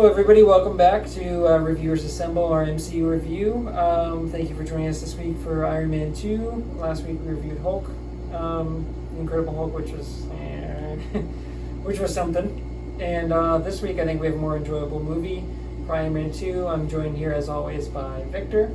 Hello everybody, welcome back to Reviewers Assemble, our MCU review. Thank you for joining us this week for Iron Man 2. Last week we reviewed Hulk, The Incredible Hulk, which was something. And this week I think we have a more enjoyable movie for Iron Man 2. I'm joined here as always by Victor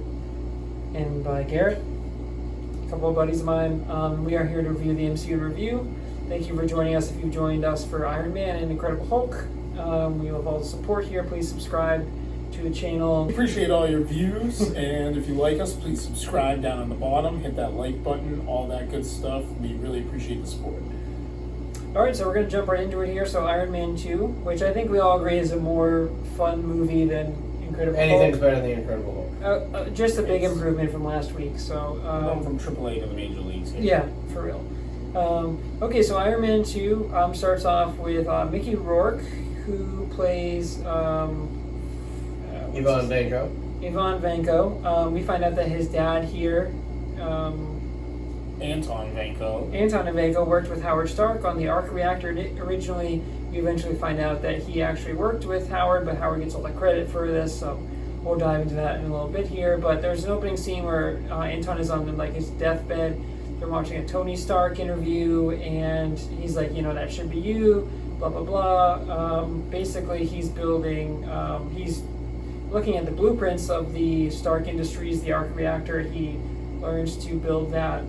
and by Garrett, a couple of buddies of mine. We are here to review the MCU review. Thank you for joining us if you joined us for Iron Man and Incredible Hulk. We love all the support here. Please subscribe to the channel. We appreciate all your views, and if you like us, please subscribe down on the bottom, hit that like button, all that good stuff. We really appreciate the support. Alright, so we're going to jump right into it here. So Iron Man 2, which I think we all agree is a more fun movie than Incredible Anything's Hulk. better than Incredible Hulk. Just a big improvement from last week. So Going from AAA to the major leagues here. yeah, for real. Okay, so Iron Man 2 starts off with Mickey Rourke, who plays Yvonne Vanko. Yvonne Vanko. We find out that his dad here, Anton Vanko, worked with Howard Stark on the arc reactor. Originally, we eventually find out that he actually worked with Howard, but Howard gets all the credit for this, so we'll dive into that in a little bit here. But there's an opening scene where Anton is on his deathbed. They're watching a Tony Stark interview, and he's like, that should be you, blah, blah, blah. Basically, he's building, he's looking at the blueprints of the Stark Industries, the arc reactor. He learns to build that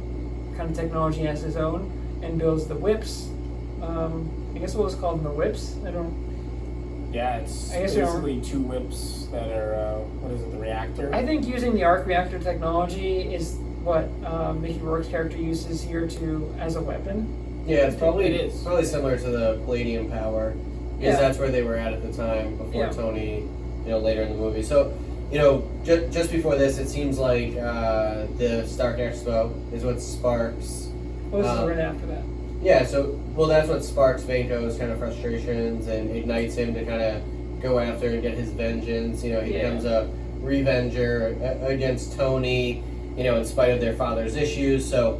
kind of technology as his own and builds the whips. I guess what was called the whips? Yeah, it's basically two whips that are, the reactor? I think using the arc reactor technology is what Mickey Rourke's character uses here as a weapon. Yeah, it's probably similar to the Palladium power, because that's where they were at the time before Tony, later in the movie. So, just before this, it seems like the Stark Expo is what sparks. What was right after that? Yeah, that's what sparks Vanko's kind of frustrations and ignites him to kind of go after and get his vengeance. He becomes a revenger against Tony, in spite of their father's issues. So,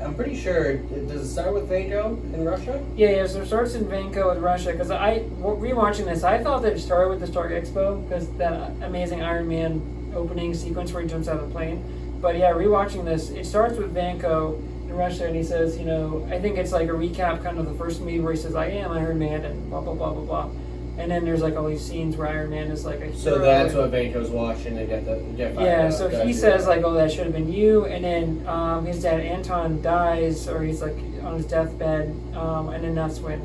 I'm pretty sure, does it start with Vanko in Russia? Yeah, so it starts in Vanko in Russia, because rewatching this, I thought that it started with the Stark Expo, because that amazing Iron Man opening sequence where he jumps out of the plane. But yeah, rewatching this, it starts with Vanko in Russia, and he says, I think it's like a recap kind of the first movie where he says, I am Iron Man, and blah, blah, blah, blah, blah. And then there's all these scenes where Iron Man is like a hero. So that's what Vanko's watching to get fired. Yeah, so he says that should have been you, and then his dad Anton dies, or he's on his deathbed, and then that's when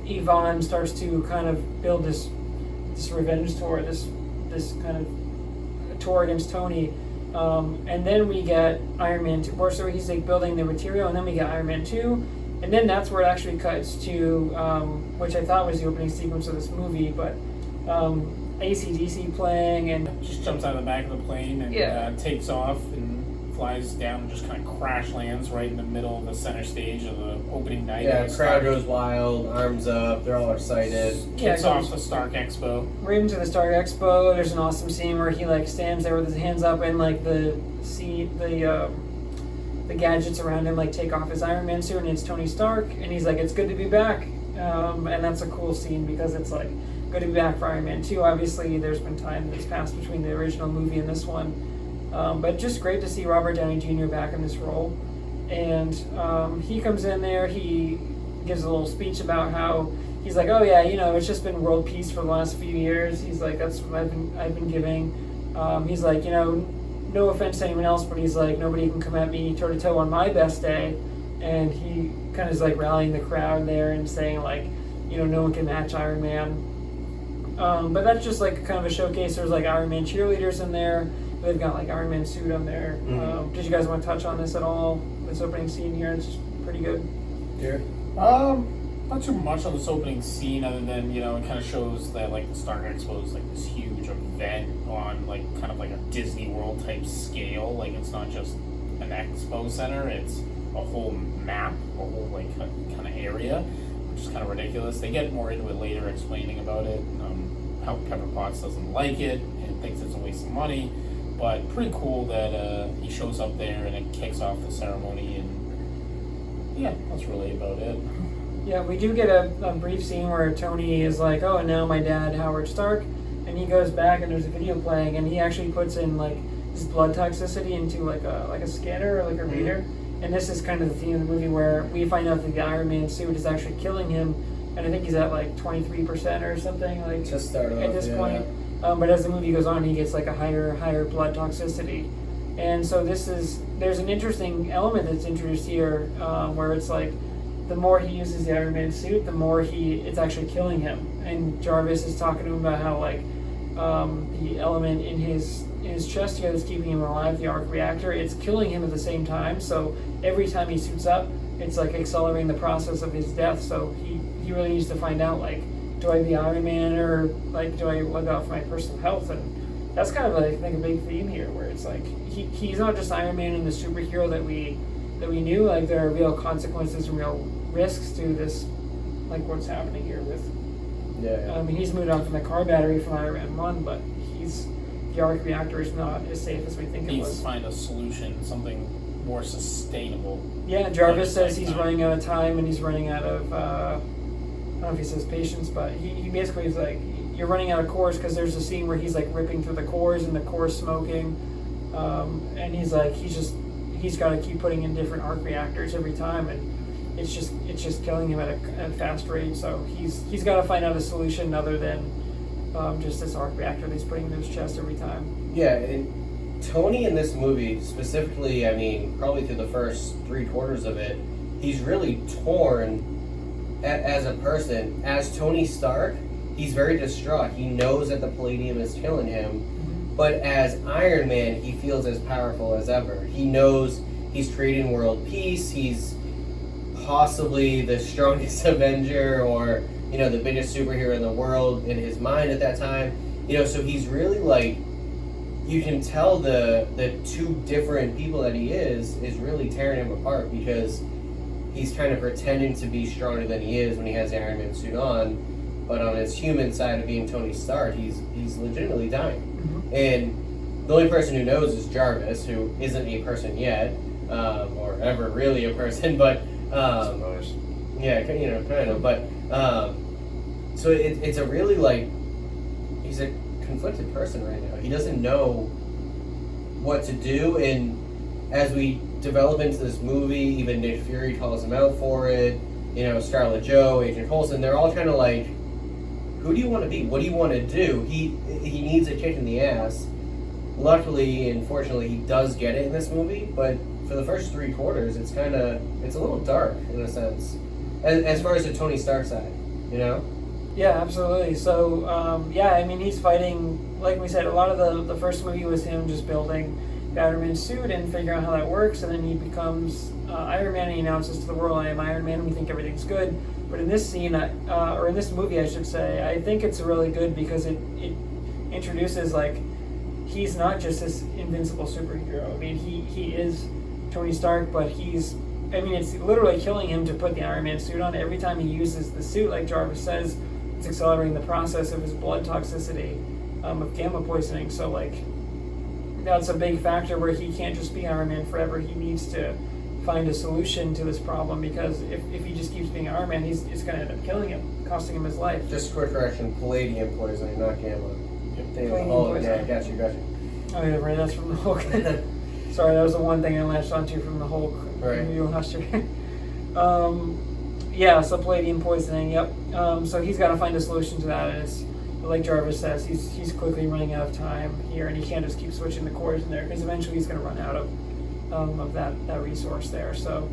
Yvonne starts to kind of build this revenge tour, this kind of tour against Tony, and then we get Iron Man 2, or so he's building the material, and then we get Iron Man 2. And then that's where it actually cuts to, which I thought was the opening sequence of this movie, but AC/DC playing, and just jumps out of the back of the plane and takes off and flies down and just kind of crash lands right in the middle of the center stage of the opening night. Yeah, the crowd goes wild, arms up, they're all excited. Kicks off the Stark Expo. Right into the Stark Expo. There's an awesome scene where he stands there with his hands up, and the gadgets around him take off his Iron Man suit, and it's Tony Stark, and he's like, it's good to be back, and that's a cool scene because it's good to be back for Iron Man 2. Obviously there's been time that's passed between the original movie and this one, but just great to see Robert Downey Jr. back in this role. And he comes in there, he gives a little speech about how he's like, oh yeah, it's just been world peace for the last few years. He's like, that's what I've been giving. He's like, no offense to anyone else, but he's like, nobody can come at me toe to toe on my best day. And he kind of is rallying the crowd there and saying no one can match Iron Man. But that's just kind of a showcase. There's Iron Man cheerleaders in there. They've got Iron Man suit on there. Mm-hmm. Did you guys want to touch on this at all? This opening scene here, it's pretty good. Yeah. Not too much on this opening scene, other than it kind of shows that the Stark Expo is this huge event on kind of a Disney World type scale. It's not just an expo center; it's a whole map, a whole kind of area, which is kind of ridiculous. They get more into it later, explaining about it, how Pepper Potts doesn't like it and thinks it's a waste of money. But pretty cool that he shows up there and it kicks off the ceremony, and yeah, that's really about it. Yeah, we do get a brief scene where Tony is like, oh, and now my dad, Howard Stark, and he goes back and there's a video playing, and he actually puts in like his blood toxicity into like a scanner or like a reader. And this is kind of the theme of the movie where we find out that the Iron Man suit is actually killing him, and I think he's at like 23% or something like Just start off, at this point. But as the movie goes on, he gets like a higher blood toxicity, and so there's an interesting element that's introduced here where it's like the more he uses the Iron Man suit, the more it's actually killing him. And Jarvis is talking to him about how like the element in his chest here that's keeping him alive, the arc reactor, it's killing him at the same time. So every time he suits up, it's like accelerating the process of his death. So he really needs to find out like, do I be Iron Man or like do I look out for my personal health? And that's kind of I think a big theme here, where it's like he's not just Iron Man and the superhero that we knew. Like there are real consequences and real risks to this, like what's happening here with. Yeah. I mean, he's moved on from the car battery from Iron Man 1, but the arc reactor is not as safe as we think it was. Needs to find a solution, something more sustainable. Yeah, Jarvis says he's running out of time and he's running out of, I don't know if he says patience, but he basically is like, you're running out of cores, because there's a scene where he's like ripping through the cores and the cores smoking, and he's like, he's got to keep putting in different arc reactors every time, and it's just killing him at a fast rate. So he's got to find out a solution other than just this arc reactor that he's putting in his chest every time. Yeah, and Tony in this movie specifically, I mean, probably through the first 3/4 of it, he's really torn as a person. As Tony Stark, he's very distraught. He knows that the Palladium is killing him, but as Iron Man, he feels as powerful as ever. He knows he's creating world peace. He's possibly the strongest Avenger, or the biggest superhero in the world in his mind at that time. So he's really like, you can tell the two different people that he is really tearing him apart, because he's kind of pretending to be stronger than he is when he has the Iron Man suit on, but on his human side of being Tony Stark, he's legitimately dying. And the only person who knows is Jarvis, who isn't a person yet, or ever really a person, but yeah, kind of, but so it's a really like, he's a conflicted person right now. He doesn't know what to do, and as we develop into this movie, even Nick Fury calls him out for it. Scarlett Jo, Agent Coulson, they're all kind of like, who do you want to be? What do you want to do? He needs a kick in the ass. Luckily and fortunately, he does get it in this movie, but for the first 3/4, it's a little dark in a sense, as far as the Tony Stark side, Yeah, absolutely. So, I mean, he's fighting, like we said, a lot of the first movie was him just building the Iron Man suit and figuring out how that works, and then he becomes Iron Man and he announces to the world, I am Iron Man, we think everything's good. But in this scene, or in this movie, I should say, I think it's really good because it introduces, like, he's not just this invincible superhero. I mean, he is Tony Stark, but it's literally killing him to put the Iron Man suit on. Every time he uses the suit, like Jarvis says, it's accelerating the process of his blood toxicity, of gamma poisoning. So, like, that's a big factor where he can't just be Iron Man forever. He needs to find a solution to this problem, because if he just keeps being Iron Man, it's going to end up killing him, costing him his life. Just a quick correction, Palladium poisoning, not gamma. Palladium poisoning. Yeah, got you. Oh yeah, right, that's from the Hulk. Sorry, that was the one thing I latched onto from the Hulk movie last year. So Palladium poisoning, yep. So he's got to find a solution to that, and it's, like Jarvis says, he's quickly running out of time here, and he can't just keep switching the cores in there, because eventually he's going to run out of that resource there. So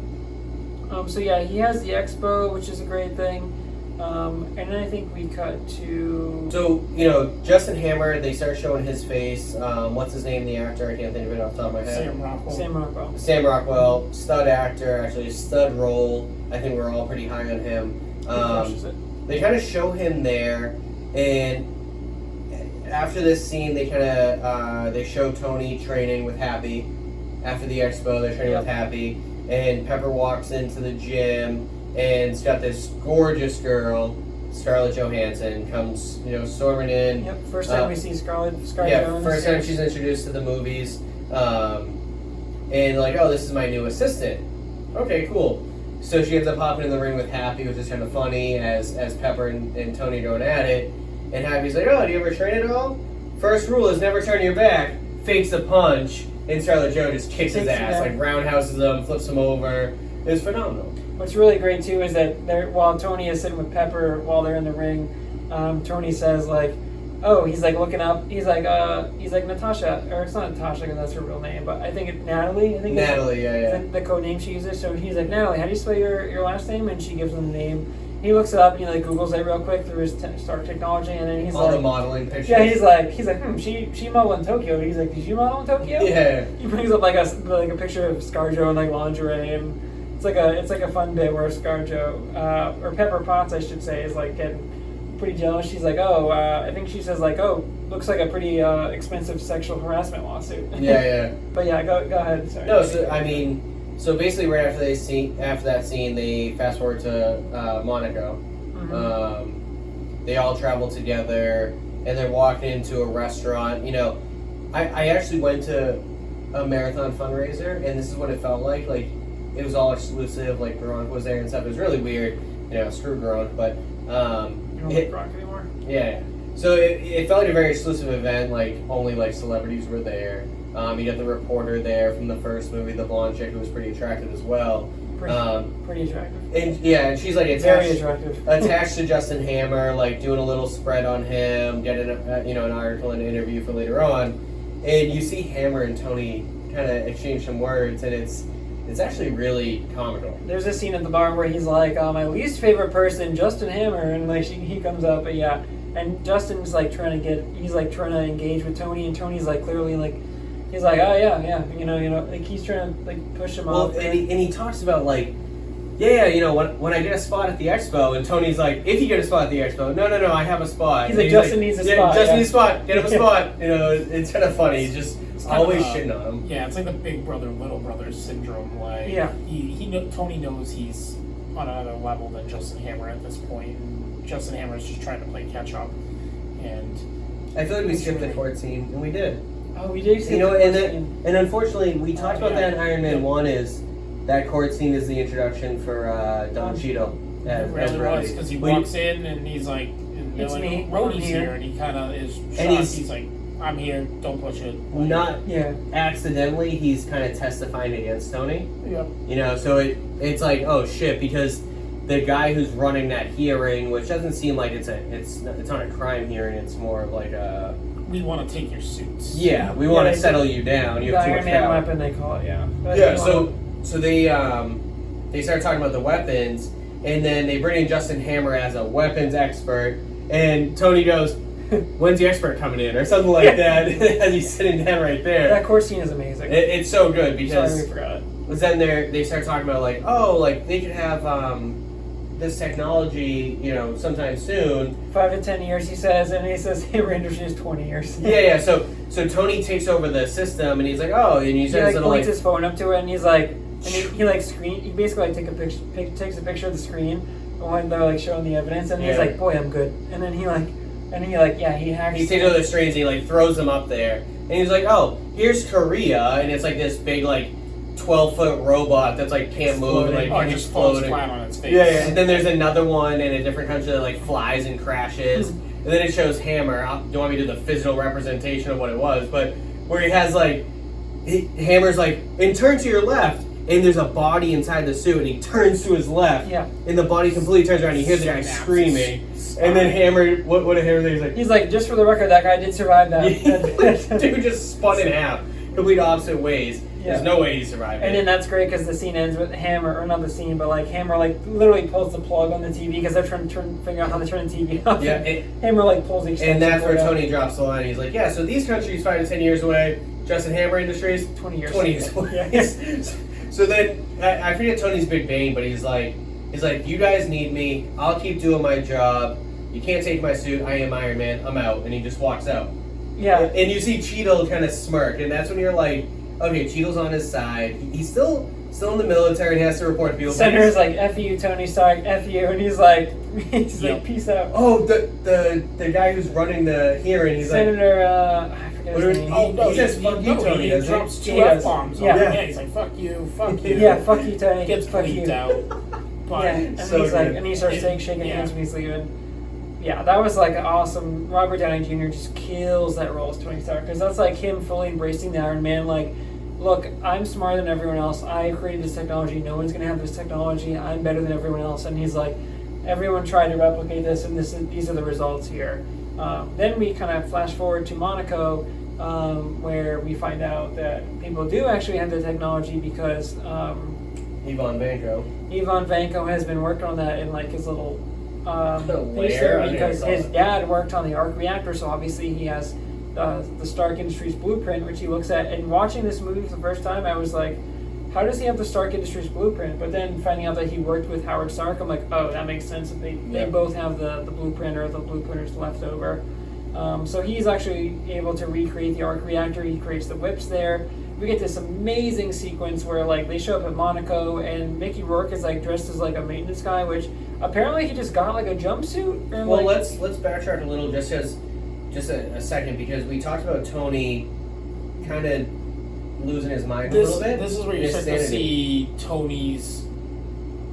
he has the Expo, which is a great thing. And then I think we cut to... So, Justin Hammer, they start showing his face. What's his name, the actor? I can't think of it off the top of my head. Sam Rockwell, stud actor, actually a stud role. I think we're all pretty high on him. They kind of show him there, and after this scene, they show Tony training with Happy. After the Expo, they're training with Happy, and Pepper walks into the gym, and it's got this gorgeous girl, Scarlett Johansson, comes, storming in. Yep, first time we see Scarlett Johansson. First time she's introduced to the movies. And like, oh, this is my new assistant. Okay, cool. So she ends up hopping in the ring with Happy, which is kind of funny as Pepper and Tony going at it. And Happy's like, oh, do you ever train at all? First rule is never turn your back. Fakes a punch. And Scarlett Jo just kicks his ass. Like roundhouses him, flips him over. It was phenomenal. What's really great too is that while Tony is sitting with Pepper while they're in the ring, Tony says like, oh, he's like looking up. He's like Natasha, or it's not Natasha because that's her real name, but I think it's Natalie. Natalie, yeah. The code name she uses. So he's like, Natalie, how do you spell your last name? And she gives him the name. He looks it up and he like Googles it real quick through his Stark technology, and then he's all the modeling pictures. Yeah, he's like, she modeled in Tokyo. He's like, did you model in Tokyo? Yeah. He brings up like a picture of ScarJo in like lingerie, and it's like a fun bit where ScarJo or Pepper Potts, I should say, is like getting pretty jealous. She's like, oh, I think she says like, oh, looks like a pretty expensive sexual harassment lawsuit. Yeah. But yeah, go ahead. Sorry. No, so I mean. So basically, right after that scene, they fast forward to Monaco. Mm-hmm. They all travel together, and they're walking into a restaurant. You know, I actually went to a marathon fundraiser, and this is what it felt like. Like it was all exclusive. Like Gronk was there and stuff. It was really weird. You know, screw Gronk, but you don't like Gronk anymore. Yeah. So it felt like a very exclusive event. Like only like celebrities were there. You got the reporter there from the first movie, the blonde chick who was pretty attractive as well. Pretty attractive. And she's like very attractive. attached to Justin Hammer, like doing a little spread on him, getting an article and an interview for later on. And you see Hammer and Tony kind of exchange some words, and it's actually really comical. There's a scene at the bar where he's like, my least favorite person, Justin Hammer, and like he comes up, but yeah, and Justin's like trying to engage with Tony, and Tony's like clearly like. He's like, oh yeah, you know, like he's trying to like push him off. And he talks about like, you know, when I get a spot at the Expo, and Tony's like, if you get a spot at the Expo, no, I have a spot. He's like, Justin needs a spot. Justin needs a spot. Get him a spot. You know, it's kind of funny. He's just always shitting on him. Yeah, it's like the big brother, little brother syndrome. Like, Tony knows he's on another level than Justin Hammer at this point, and Justin Hammer is just trying to play catch up. And I feel like we skipped the court scene, and we did. Oh, we did. You know, and unfortunately, we talked about that in Iron Man 1. Is that court scene is the introduction for Don Cheadle as Brody. Because he walks in and he's like, "It's like, me, Brody's here," and he kind of is shocked. And he's like, "I'm here. Don't push it." Like, accidentally, he's kind of testifying against Tony. Yep. You know, so it's like, oh shit, because the guy who's running that hearing, which doesn't seem like it's not a crime hearing. It's more of like a. We want to take your suits. Yeah, we want to settle you down. You have too much Iron Man power. weapon, they call it. Yeah. But yeah. So they start talking about the weapons, and then they bring in Justin Hammer as a weapons expert, and Tony goes, "When's the expert coming in?" or something like that, as he's sitting down right there. That court scene is amazing. It's so good because. Sorry, we forgot. But then they start talking about like, oh, like they could have this technology, you know, sometime soon. 5 to 10 years, he says, and he says, "Hey, Rangers is 20 years." Yeah. So Tony takes over the system, and he's like, "Oh," and he says, points his phone up to it, and he's like, and he like screen. He basically like takes a picture of the screen when they're like showing the evidence, and he's like, "Boy, I'm good." And then he hacks. He takes over the screens, and he like throws them up there, and he's like, "Oh, here's Korea," and it's like this big like 12-foot robot that's like can't move and like just falls flat on its face. Yeah. And then there's another one in a different country that like flies and crashes. And then it shows Hammer. Don't want me to do the physical representation of what it was, but where he has like Hammer's like, and turn to your left, and there's a body inside the suit, and he turns to his left, and the body completely turns around. And you hear the guy screaming, and then Hammer. What did Hammer say? He's like, just for the record, that guy did survive that. Dude just spun in half, complete opposite ways. There's no way he survived. And then that's great because the scene ends with Hammer, or not the scene, but like Hammer like literally pulls the plug on the TV because they're trying to figure out how to turn the TV off. Yeah. Hammer like pulls the extension. And that's where Tony drops the line. He's like, "Yeah, so these countries 5 to 10 years away. Justin Hammer Industries 20 years. 20 years away." Yes. So then I forget Tony's big bane, but he's like, "You guys need me. I'll keep doing my job. You can't take my suit. I am Iron Man. I'm out." And he just walks out. Yeah. And you see Cheadle kind of smirk, and that's when you're like, okay, Cheadle's on his side. He's still in the military and he has to report to people. Senator's like, "F you, Tony Stark, F you," and he's like, "Peace out." Oh, the guy who's running the hearing, he's Senator, I forget his name. He says, "Fuck you, Tony." He drops 2 F-bombs. Yeah, he's like, "Fuck you, fuck you." Yeah, fuck you, Tony. Gets bleeped out. But yeah, and So he's like, good. and he starts shaking hands when he's leaving. Yeah, that was like awesome. Robert Downey Jr. just kills that role as Tony Stark because that's like him fully embracing the Iron Man. Like, look, I'm smarter than everyone else. I created this technology. No one's gonna have this technology. I'm better than everyone else. And he's like, everyone tried to replicate this, and these are the results here. Then we kind of flash forward to Monaco, where we find out that people do actually have the technology because Ivan Vanko. Ivan Vanko has been working on that in like his little Lair? piece there I didn't because recall his it. dad worked on the arc reactor, so obviously he has the Stark Industries blueprint, which he looks at. And watching this movie for the first time, I was like, how does he have the Stark Industries blueprint? But then finding out that he worked with Howard Stark, I'm like, oh, that makes sense. They both have the blueprint, or the blueprinters left over. So he's actually able to recreate the arc reactor. He creates the whips there. We get this amazing sequence where like they show up at Monaco and Mickey Rourke is like dressed as like a maintenance guy, which apparently he just got like a jumpsuit. Or, Well, like, let's backtrack a little, just a second, because we talked about Tony kind of losing his mind a little bit. This is where you His start to sanity. see Tony's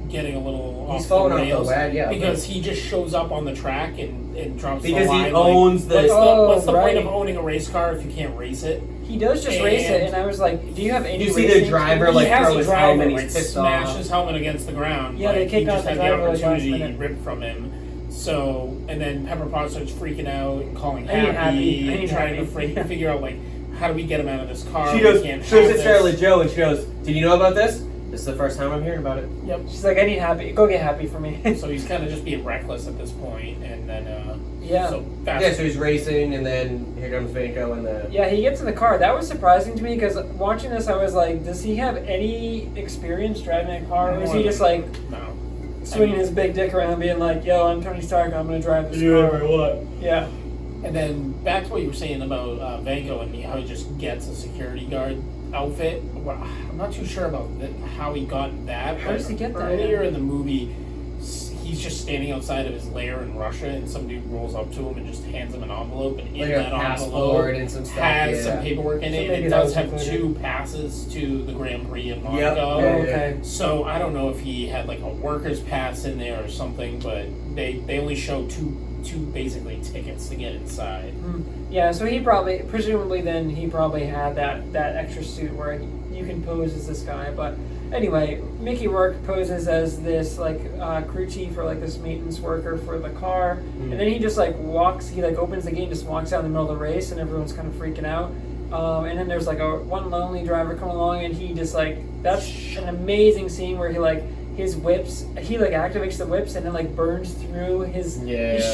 getting a little He's off falling the off the rails wagon, yeah, because he just shows up on the track and drops Because the he line, owns like, the- what's the point right. of owning a race car if you can't race it? he does just race it, and I was like, do you have any You see racing the driver experience? like he has throw a his driver, helmet, like he's pissed smash off. his helmet against the ground. Yeah, they like, kick he out just the had the driver, like, last opportunity minute. ripped from him. So, and then Pepper Potts starts freaking out and calling I need Happy, Happy. and trying to Happy. figure out like how do we get him out of this car? She We goes, can't shows have it Scarlett this. Joe, and she goes, "Did you know about this? This is the first time I'm hearing about it." Yep. She's like, I need Happy. Go get Happy for me. So he's kind of just being reckless at this point, and then Yeah. So fast. Yeah, so he's racing, and then here comes Vanko, and the Yeah, he gets in the car. That was surprising to me because watching this, I was like, does he have any experience driving a car? Or is he just like no. swinging his big dick around, being like, yo, I'm Tony Stark, I'm going to drive this car? what? Yeah. And then back to what you were saying about Vanko and how he just gets a security guard outfit. Well, I'm not too sure about how he got that. How but does he get that? Earlier in the movie, he's just standing outside of his lair in Russia, and some dude rolls up to him and just hands him an envelope, and Like in a that passport envelope and some stuff, has yeah. some paperwork in So it. maybe It that does was have included. 2 passes to the Grand Prix of Yep. Monaco. Oh, Yeah. okay. So I don't know if he had like a worker's pass in there or something, but they only show two basically tickets to get inside. Yeah, so he probably, presumably then, he probably had that extra suit where you can pose as this guy. But anyway, Mickey Rourke poses as this like crew chief or like this maintenance worker for the car, and then he just like walks, he like opens the gate and just walks out in the middle of the race, and everyone's kind of freaking out. And then there's like one lonely driver coming along, and he just like, that's an amazing scene where he like, his whips, he like activates the whips and then like burns through his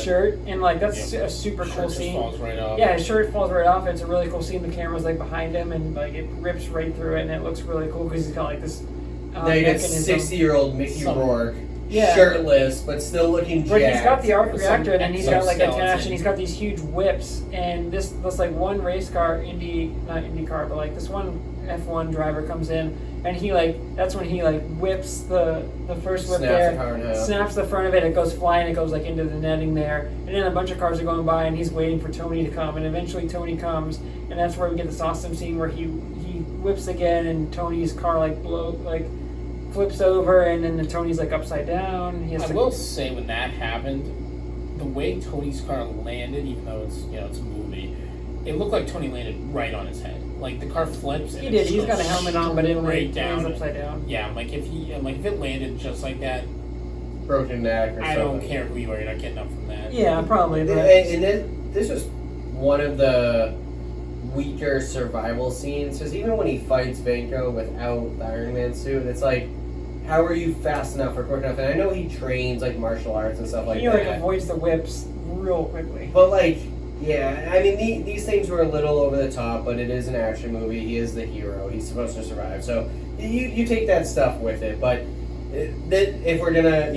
shirt, and like that's a super cool Shirt scene. just falls right off. Yeah, his shirt falls right off. It's a really cool scene. The camera's like behind him, and like it rips right through it, and it looks really cool because he's got like this. Now you get mechanism. 60-year-old Mickey Rourke, Yeah. shirtless but still looking But he's got the jacked. arc With reactor, some and then he's got like exoskeleton. attached, and he's got these huge whips. And this like one race car, not IndyCar, but like this one F1 driver comes in, and he like, that's when he like whips the first whip Snaps there, the car in half. snaps the front of it, it goes flying, it goes like into the netting there, and then a bunch of cars are going by, and he's waiting for Tony to come, and eventually Tony comes, and that's where we get this awesome scene where he whips again, and Tony's car like flips over, and then Tony's like upside down. And he has I to will say when that happened, the way Tony's car landed, even though it's a movie, it looked like Tony landed right on his head. Like the car flips. And He it did. just He's got a goes helmet on, but it straight lands down. upside down. Yeah, I'm like if it landed just like that, Broken neck or I something. don't care who you are. You're not getting up from that. Yeah, probably. But And then this was one of the weaker survival scenes, because even when he fights Vanko without the Iron Man suit, it's like, how are you fast enough or quick enough? And I know he trains like martial arts and stuff like he that. like avoids the whips real quickly. But like, yeah, I mean these things were a little over the top, but it is an action movie. He is the hero. He's supposed to survive. So you take that stuff with it. But if we're gonna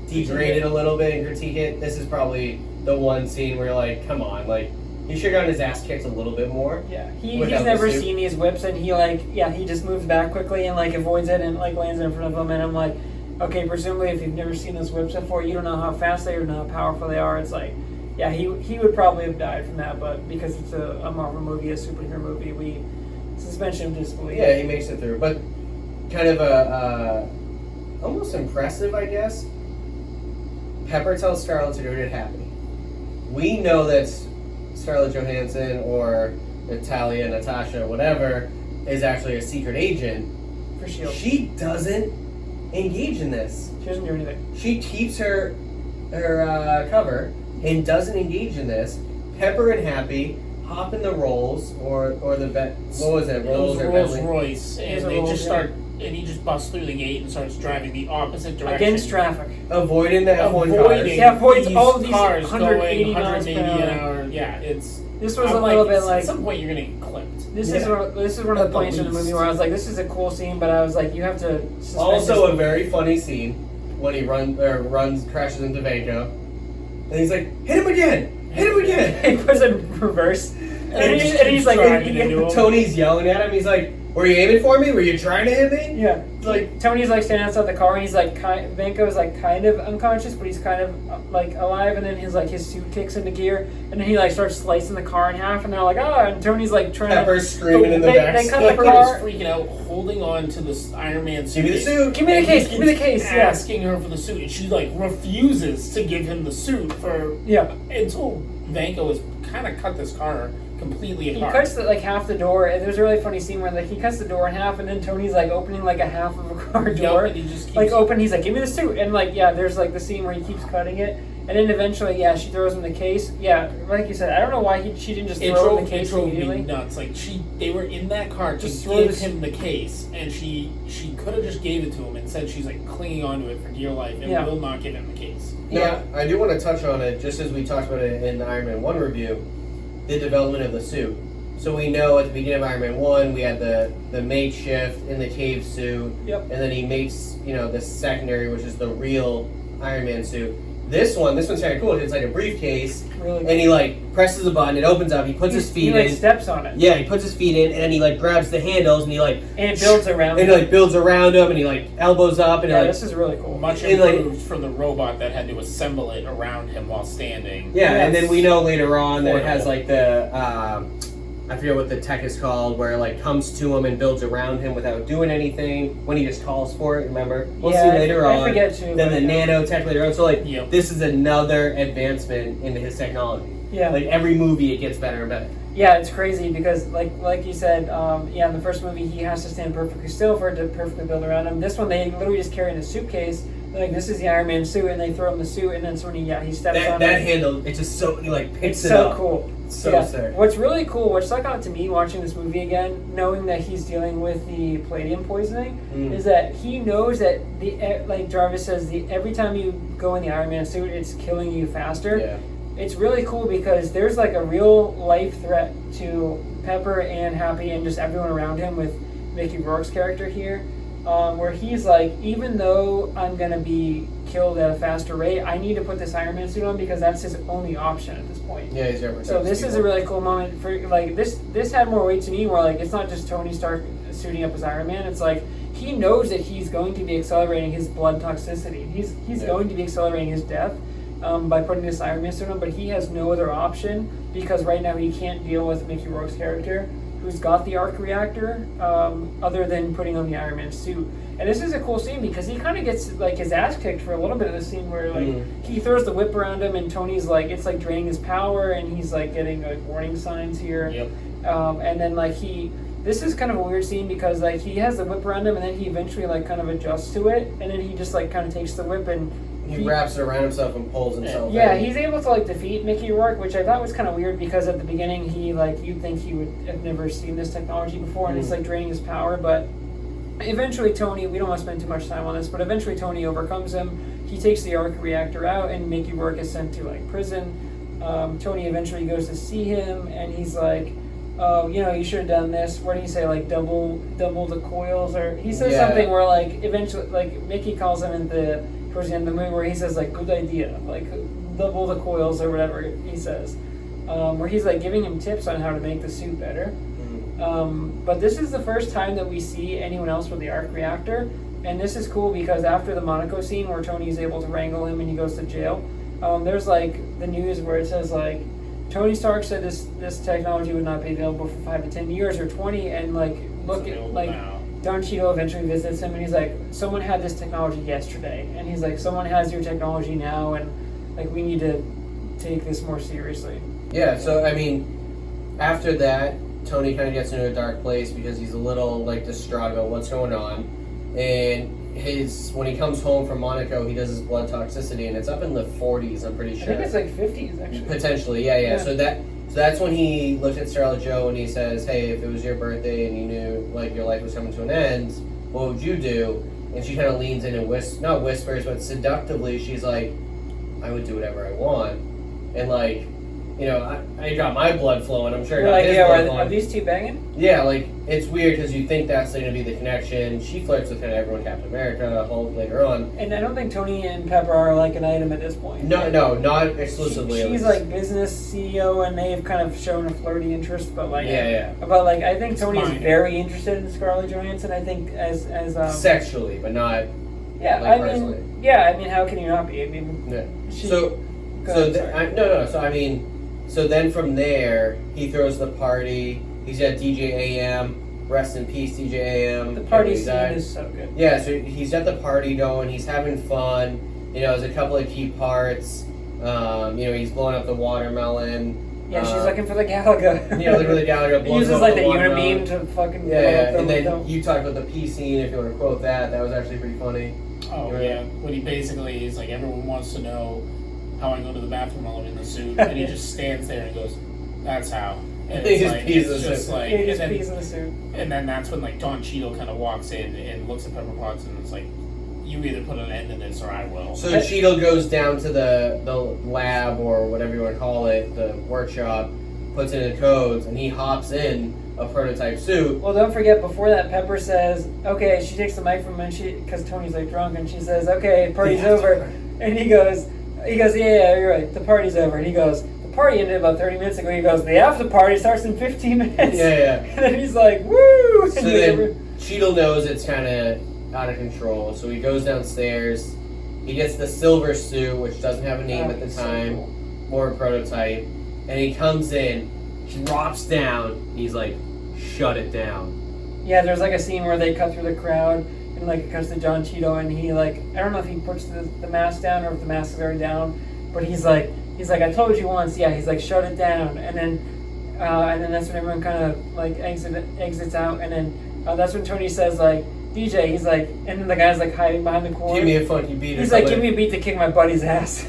degrade it a little bit and critique it, this is probably the one scene where you're like, come on, like he should have gotten his ass kicked a little bit more. Yeah, he's Without the never suit. seen these whips, and he just moves back quickly and like avoids it and like lands in front of him. And I'm like, okay, presumably if you've never seen those whips before, you don't know how fast they are, know how powerful they are. It's like, yeah, he would probably have died from that, but because it's a Marvel movie, a superhero movie, we suspension of disbelief. Yeah, he makes it through. But kind of almost impressive, I guess. Pepper tells Scarlett to go get Happy. We know that Scarlett Johansson or Natalia, Natasha, whatever, is actually a secret agent. For S.H.I.E.L.D. She doesn't engage in this. She doesn't do anything. She keeps her cover and doesn't engage in this. Pepper and Happy hop in the Rolls or the what was it? Rolls or Rolls Bentley? Royce, and they just start, and he just busts through the gate and starts driving the opposite direction Against traffic. Avoiding the F1 cars. Avoiding Yeah, avoids these all of these cars 180 going miles 180 per an hour. hour. Yeah, it's. This was I'm a little bit at like. some point you're gonna get clipped. This is one of the points in the movie where I was like, this is a cool scene, but I was like, you have to. Also, a very funny scene when he crashes into Vanko, and he's like, "Hit him again! Hit him again!" He puts it in reverse, and he's like, Tony's yelling at him. He's like, "Were you aiming for me? Were you trying to hit me?" Yeah. Like Tony's like standing outside the car, and he's like, Vanko's like kind of unconscious, but he's kind of like alive, and then his suit kicks into gear, and then he like starts slicing the car in half, and they're like, oh, and Tony's like trying Pepper's screaming in the back. They cut Pepper the car. is freaking out, holding on to this Iron Man suit. Give me the suit. Give me the case. Give me the case. Yeah. Asking her for the suit, and she like refuses to give him the suit until Vanko has kind of cut this car completely apart. He cuts like half the door, and there's a really funny scene where like he cuts the door in half, and then Tony's like opening like a half of a car door, and he just keeps like open. He's like, "Give me the suit," and like there's like the scene where he keeps cutting it, and then eventually she throws him the case. Yeah, like you said, I don't know why she didn't just throw him the case immediately. Me nuts. Like they were in that car to Just give him the case, and she could have just gave it to him. Instead, she's like clinging onto it for dear life and will not give him the case. Yeah, I do want to touch on it, just as we talked about it in the Iron Man 1 review, the development of the suit. So we know at the beginning of Iron Man 1, we had the makeshift in the cave suit, and then he makes, the secondary, which is the real Iron Man suit. This one's kind of cool. It's like a briefcase, really and he like presses a button, it opens up, he puts his feet in. He steps on it. Yeah, he puts his feet in, and then he like grabs the handles, and he like... And it builds around him. And he like builds around him, and he like elbows up, and this is really cool. Much improved from the robot that had to assemble it around him while standing. Yeah, and then we know later on that it has like the... I forget what the tech is called, where it like comes to him and builds around him without doing anything when he just calls for it, remember? We'll see later on. I forget too. Then the nanotech later on. So like, this is another advancement into his technology. Yeah. Like every movie it gets better and better. Yeah, it's crazy because like you said, in the first movie he has to stand perfectly still for it to perfectly build around him. This one they literally just carry in a suitcase. Like, this is the Iron Man suit, and they throw him the suit, and then so when he steps on it. That handle, it's just so, he like picks it It's up. so cool. So sick. What's really cool, what stuck out to me watching this movie again, knowing that he's dealing with the Palladium poisoning, is that he knows that like Jarvis says, every time you go in the Iron Man suit, it's killing you faster. Yeah. It's really cool because there's like a real life threat to Pepper and Happy and just everyone around him with Mickey Rourke's character here. Where he's like, even though I'm going to be killed at a faster rate, I need to put this Iron Man suit on because that's his only option at this point. Yeah, he's ever. So this is a really cool moment for like this had more weight to me where like it's not just Tony Stark suiting up as Iron Man, it's like he knows that he's going to be accelerating his blood toxicity. He's going to be accelerating his death by putting this Iron Man suit on, but he has no other option because right now he can't deal with Mickey Rourke's character, who's got the arc reactor, other than putting on the Iron Man suit. And this is a cool scene because he kind of gets like his ass kicked for a little bit of the scene where like he throws the whip around him and Tony's like, it's like draining his power and he's like getting like warning signs here. Yep. And then like this is kind of a weird scene because like he has the whip around him and then he eventually like kind of adjusts to it and then he just like kind of takes the whip and he wraps it around himself and pulls himself in. He's able to like defeat Mickey Rourke, which I thought was kind of weird because at the beginning he like you'd think he would have never seen this technology before and it's like draining his power, but eventually Tony, we don't want to spend too much time on this, but eventually Tony overcomes him. He takes the arc reactor out and Mickey Rourke is sent to like prison. Tony eventually goes to see him and he's like, oh, you should have done this. What do you say, like double the coils? Or he says something where like eventually like Mickey calls him towards the end of the movie where he says like good idea, like double the coils or whatever he says. Where he's like giving him tips on how to make the suit better. But this is the first time that we see anyone else with the arc reactor, and this is cool because after the Monaco scene where Tony's able to wrangle him and he goes to jail, there's like the news where it says like Tony Stark said this technology would not be available for 5 to 10 years or 20, and like look at like Don Cheadle eventually visits him, and he's like, someone had this technology yesterday, and he's like, someone has your technology now, and like we need to take this more seriously. Yeah, so I mean, after that, Tony kind of gets into a dark place because he's a little like distraught about what's going on, and when he comes home from Monaco, he does his blood toxicity, and it's up in the 40s. I'm pretty sure. I think it's like 50s actually. Potentially, yeah. So that's when he looks at Scarlett Jo and he says, "Hey, if it was your birthday and you knew like your life was coming to an end, what would you do?" And she kind of leans in and not whispers, but seductively, she's like, "I would do whatever I want," and like. You know, I got my blood flowing. I'm sure I got his blood flowing. Are these two banging? Yeah, like, it's weird because you think that's going to be the connection. She flirts with kind of everyone, Captain America, Hulk later on. And I don't think Tony and Pepper are like an item at this point. No, not exclusively. She's like business CEO, and they've kind of shown a flirty interest, but like But like, I think Tony is very interested in Scarlett Johansson. I think as sexually, but not. Yeah, like, I personally. mean, yeah, I mean, how can you not be? I mean, So then from there, he throws the party. He's at DJ AM. Rest in peace, DJ AM. The party scene is so good. Yeah, so he's at the party going. He's having fun. You know, there's a couple of key parts. You know, he's blowing up the watermelon. Yeah, she's looking for the Galaga. Yeah, looking for the Galaga. He uses like the unibeam to fucking blow up and then you talked about the pee scene. If you want to quote that, that was actually pretty funny. Oh yeah, when he basically is like, everyone wants to know how I go to the bathroom while I'm in the suit, and he just stands there and goes, "That's how." And he just pees in the suit. And then that's when like Don Cheadle kind of walks in and looks at Pepper Potts and is like, "You either put an end to this or I will." So Cheadle goes down to the lab or whatever you want to call it, the workshop, puts in the codes, and he hops in a prototype suit. Well, don't forget, before that, Pepper says, okay, she takes the mic from him, because Tony's like drunk, and she says, okay, party's over. And he goes, yeah, you're right, the party's over. And he goes, the party ended about 30 minutes ago. He goes, the after party starts in 15 minutes. Yeah. And then he's like, woo! So then Cheadle knows it's kind of out of control, so he goes downstairs. He gets the silver suit, which doesn't have a name at the time, so cool. More a prototype. And he comes in, drops down, and he's like, shut it down. Yeah, there's like a scene where they cut through the crowd, and like it cuts to John Cheadle, and he like, I don't know if he puts the mask down or if the mask is already down, but he's like, I told you once, yeah, he's like, shut it down. And then that's when everyone kind of like exits out, and then that's when Tony says like, DJ, he's like, and then the guy's like hiding behind the corner. Give me a funky beat. He's like, give me a beat to kick my buddy's ass.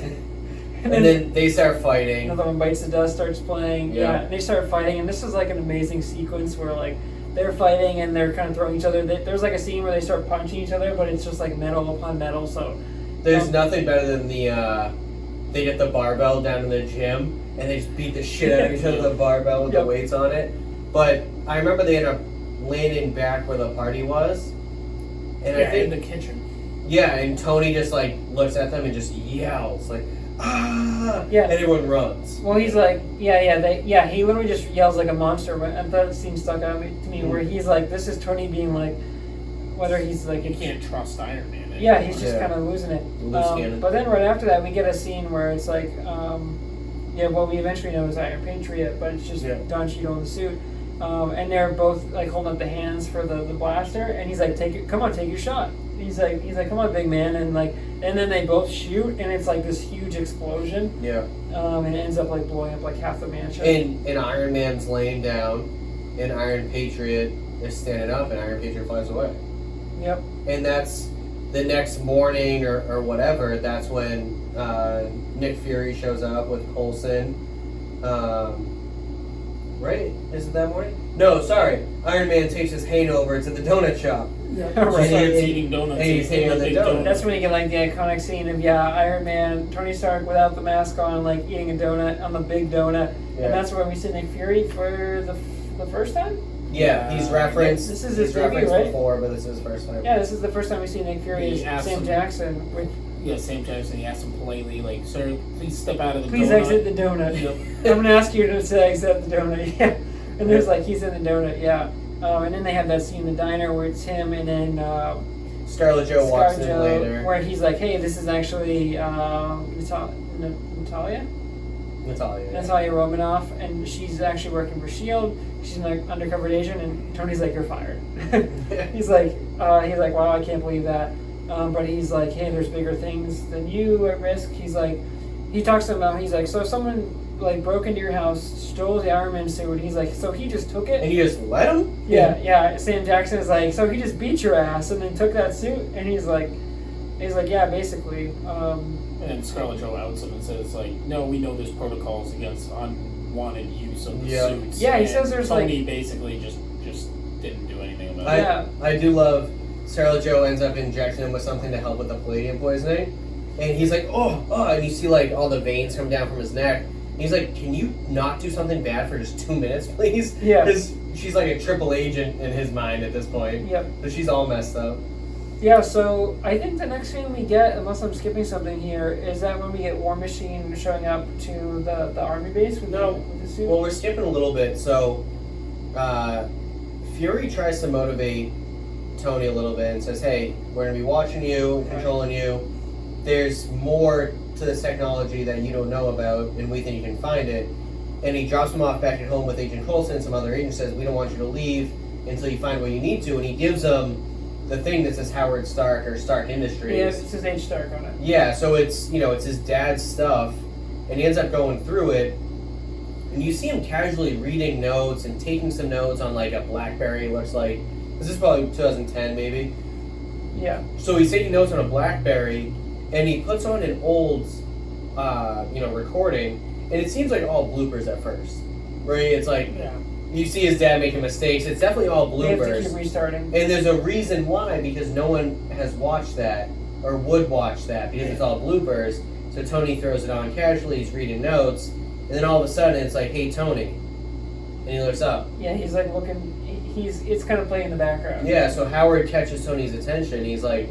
and then they start fighting. Another one Bites the Dust starts playing. Yeah, and they start fighting, and this is like an amazing sequence where like they're fighting and they're kind of throwing each other. There's like a scene where they start punching each other, but it's just like metal upon metal. So there's nothing better than they get the barbell down in the gym and they just beat the shit out of each other with the barbell with the weights on it. But I remember they ended up landing back where the party was. And I think in the kitchen. Yeah, and Tony just like looks at them and just yells like, ah! Yeah. And everyone runs. Well, he's like, he literally just yells like a monster. But that scene stuck out to me where he's like, this is Tony being like, whether he's like, you can't trust Iron Man. Yeah, he's just kind of losing it. But then right after that, we get a scene where it's like, what we eventually know is Iron Patriot, but it's just Don Cheadle in the suit. And they're both like holding up the hands for the blaster, and he's like, take your shot. He's like, come on, big man, and then they both shoot, and it's like this huge explosion. Yeah. And it ends up like blowing up like half the mansion. And Iron Man's laying down, and Iron Patriot is standing up, and Iron Patriot flies away. Yep. And that's the next morning or whatever. That's when Nick Fury shows up with Coulson. Right? Is it that morning? No, sorry. Iron Man takes his hangover to the donut shop. Yeah, right. Starts eating donuts. And he's eating the donut. That's when you get like the iconic scene of Iron Man, Tony Stark without the mask on, like eating a donut on the big donut, and that's when we see Nick Fury for the first time. Yeah, he's referenced. This is his debut, right? Before, but this is his first time. Yeah, this is the first time we see Nick Fury as Sam Jackson. Sam Jackson. He asked him politely, like, "Sir, please step out of the donut." Please exit the donut. Yep. I'm gonna ask you to exit the donut. Yeah, and there's like he's in the donut. Yeah, and then they have that scene in the diner where it's him and then Scarlett Jo walks in later, where he's like, "Hey, this is actually Natalia." Natalia Romanoff, and she's actually working for S.H.I.E.L.D. She's an undercover agent, and Tony's like, "You're fired." he's like, "Wow, I can't believe that." But he's like, "Hey, there's bigger things than you at risk." He's like, he talks to him about. He's like, "So if someone like broke into your house, stole the Iron Man suit," and he's like, "So he just took it?" And you just let him? Yeah. Sam Jackson is like, "So he just beat your ass and then took that suit?" And he's like, "Yeah, basically." And Scarlett Jo outs him and says, like, "No, we know there's protocols against unwanted use of the suits." Yeah, he and says there's Tony basically just didn't do anything about it. I do love Scarlett Jo ends up injecting him with something to help with the palladium poisoning, and he's like, oh, and you see like all the veins come down from his neck. And he's like, "Can you not do something bad for just 2 minutes, please?" Yeah. Because she's like a triple agent in his mind at this point. Yep. So she's all messed up. Yeah, so I think the next thing we get, unless I'm skipping something here, is that when we get War Machine showing up to the army base with the suit? Well, we're skipping a little bit. So Fury tries to motivate Tony a little bit and says, "Hey, we're going to be watching you, controlling you. There's more to this technology that you don't know about, and we think you can find it." And he drops him off back at home with Agent Coulson and some other agents, says, "We don't want you to leave until you find what you need to." And he gives them the thing that says Howard Stark or Stark Industries. Yeah, it says H. Stark on it. Yeah, so it's it's his dad's stuff, and he ends up going through it, and you see him casually reading notes and taking some notes on like a BlackBerry. It looks like this is probably 2010 maybe. Yeah. So he's taking notes on a BlackBerry, and he puts on an old, recording, and it seems like all bloopers at first, right? It's like you see his dad making mistakes. It's definitely all bloopers. They have to keep restarting. And there's a reason why, because no one has watched that or would watch that because it's all bloopers. So Tony throws it on casually. He's reading notes, and then all of a sudden it's like, "Hey, Tony," and he looks up. Yeah, he's like looking. It's kind of playing in the background. Yeah, so Howard catches Tony's attention. He's like,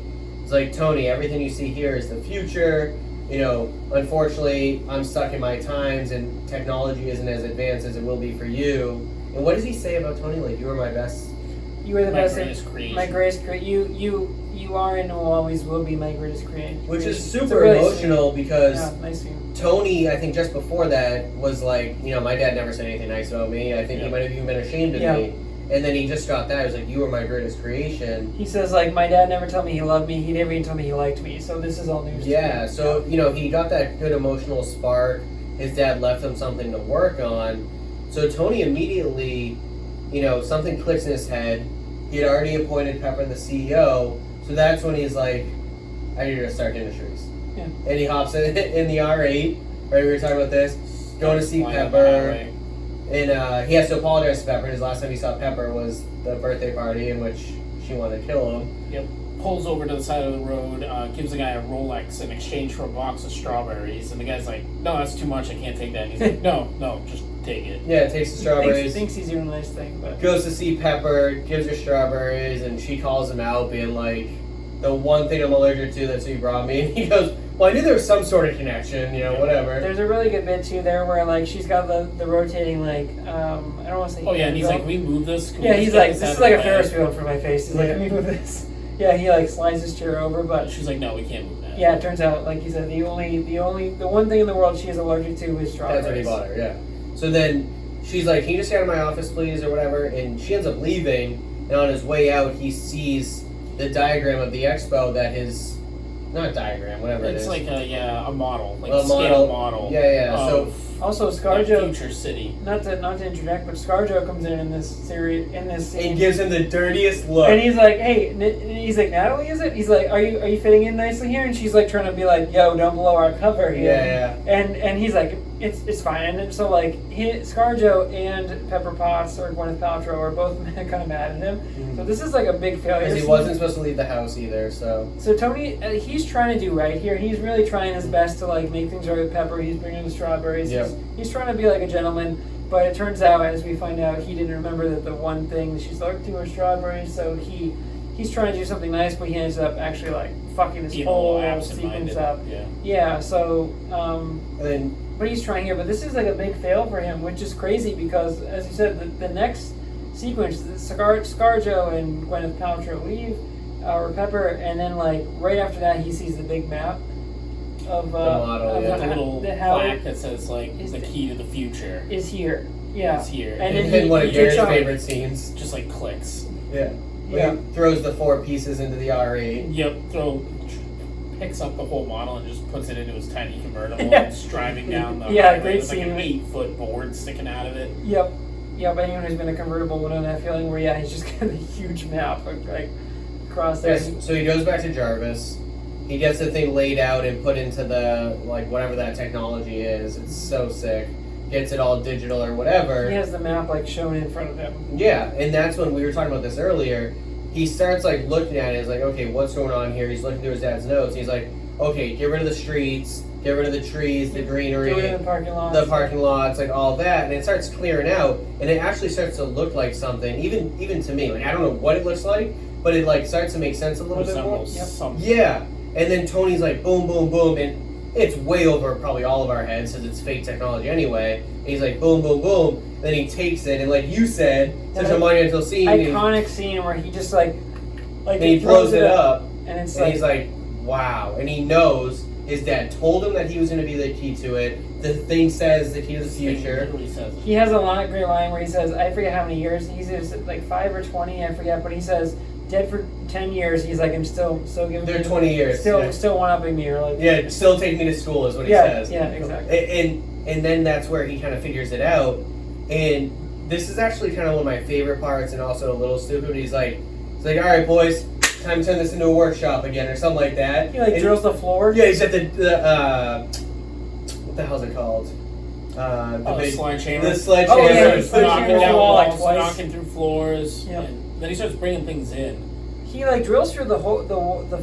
"Tony, everything you see here is the future. Unfortunately, I'm stuck in my times, and technology isn't as advanced as it will be for you." And what does he say about Tony? Like, "You were my best." You were the My best. greatest creation. My greatest creation. You are and will always will be my greatest creation. Which is It's super really emotional because nice scene. Tony, I think just before that, was like, "My dad never said anything nice about me. I think he might have even been ashamed of me." And then he just got that. He was like, "You were my greatest creation." He says, like, "My dad never told me he loved me. He never even told me he liked me. So this is all news to me." So, he got that good emotional spark. His dad left him something to work on. So Tony immediately, something clicks in his head. He had already appointed Pepper the CEO. So that's when he's like, "I need to start Industries." Yeah. And he hops in the R8. Right, we were talking about this. Going to see Flying on the Pepper. highway. And he has to apologize to Pepper. His last time he saw Pepper was the birthday party in which she wanted to kill him. Yep. Pulls over to the side of the road, gives the guy a Rolex in exchange for a box of strawberries, and the guy's like, "No, that's too much. I can't take that." And he's like, "No, just take it." Yeah, takes the strawberries. Thinks he's doing a nice thing, but Goes to see Pepper, gives her strawberries, and she calls him out, being like, "The one thing I'm allergic to, that's what you brought me." And he goes, "Well, I knew there was some sort of connection, whatever." there's a really good bit too there where like she's got the rotating like I don't want to say. Oh yeah, and he's like, handle. "Can we move this?" Can we Yeah, just he's get like, this "This out is of like the a way?" Ferris wheel for my face." He's like, "Can we move this?" Yeah, he like slides his chair over, but She's like, "No, we can't move that." yeah, it turns out like you said, the one thing in the world she is allergic to is strawberries. That's what he bought her, yeah. So then she's like, "Can you just get out of my office, please?" or whatever. And she ends up leaving. And on his way out, he sees the diagram of the Expo that his, not diagram, whatever it is. It's like a model, like A a scale model. Yeah. Of Also, that ScarJo, future city. not to interject, but ScarJo comes in this series And scene, gives him the dirtiest look. and he's like, "Hey," he's like, "Natalie, is it?" He's like, "Are you fitting in nicely here?" And she's like trying to be like, "Yo, don't blow our cover here." Yeah. And he's like, "It's fine." And then, so like ScarJo and Pepper Potts or Gwyneth Paltrow are both kind of mad at him. Mhm. So this is like a big failure. Because he wasn't supposed to leave the house either, so. So Tony, he's trying to do right here. He's really trying his best to like make things right with Pepper. He's bringing the strawberries. Yep. He's trying to be like a gentleman. But it turns out, as we find out, he didn't remember that the one thing that she's allergic to were strawberries. So he's trying to do something nice, but he ends up actually like fucking this Being whole a little absent-minded. sequence up. Yeah. Yeah. So. And then, But he's trying here. But this is like a big fail for him, which is crazy because, as you said, the next sequence, ScarJo and Gwyneth Paltrow leave, or Pepper, and then like right after that, he sees the big map. of model, of yeah. With a little how plaque that says like is the key to the future is here. Yeah. is here. And then And one of Garrett's T'Challa- favorite scenes. just like clicks. Yeah. Yeah. He throws the 4 pieces into the R8. Yep, picks up the whole model and just puts it into his tiny convertible Yeah. and it's driving down the Yeah, highway. great There's like an scene. 8-foot board sticking out of it. Yep. Yep. Anyone who's been a convertible will know that feeling where he's just got a huge map like across there. Yes, so he goes back to Jarvis. He gets the thing laid out and put into the, like, whatever that technology is. It's so sick. Gets it all digital or whatever. He has the map like shown in front of him. Yeah, and that's when we were talking about this earlier. He starts like looking at it. He's like, okay, what's going on here? He's looking through his dad's notes. He's like, okay, get rid of the streets, get rid of the trees, the greenery, Get rid of the parking lots. like all that, and it starts clearing out, and it actually starts to look like something. Even to me, like I don't know what it looks like, but it like starts to make sense a little bit more. Resembles something. Yeah, and then Tony's like, boom, boom, boom, and it's way over probably all of our heads because it's fake technology anyway. And he's like, boom, boom, boom. Then he takes it, and like you said, such a monumental scene. Iconic scene where he just like and he blows it up, and it's and he's like, wow. And he knows his dad told him that he was going to be the key to it. The thing says the key to the future. Literally says it. he has a great line where he says, I forget how many years, he says like 5 or 20, I forget, but he says, dead for 10 years, he's like, I'm still giving They're me 20 years. still one-upping me, or like, Yeah, still take me to school is what he yeah, says. yeah, exactly. And then that's where he kind of figures it out. And this is actually kind of one of my favorite parts, and also a little stupid. He's like, all right, boys, time to turn this into a workshop again, or something like that. He like and drills the floor. Yeah, he's at the what the hell's it called? The sledgehammer. The sledgehammer. Oh, yeah, He's the knocking sledgehammer down wall, like, walls, twice. knocking through floors. Yep. And then he starts bringing things in. He like drills through the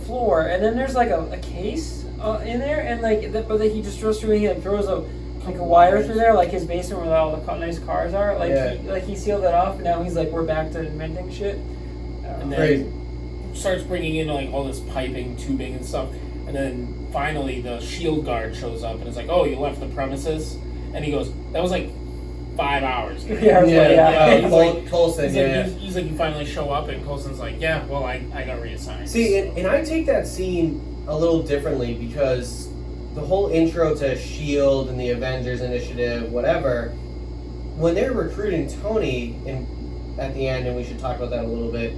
floor, and then there's like a case in there, and like but then he just drills through, and he like throws a wire through there, like his basement where all the nice cars are. Like Yeah. he sealed it off, and now he's like, we're back to inventing shit. And then Crazy. starts bringing in like all this piping, tubing, and stuff. And then finally the S.H.I.E.L.D. guard shows up and is like, "Oh, you left the premises?" And he goes, "That was like 5 hours ago." Yeah. Coulson, He's like, "You finally show up," and Coulson's like, "Yeah, well, I got reassigned." See, and I take that scene a little differently because the whole intro to S.H.I.E.L.D. and the Avengers Initiative, whatever, when they're recruiting Tony at the end, and we should talk about that a little bit,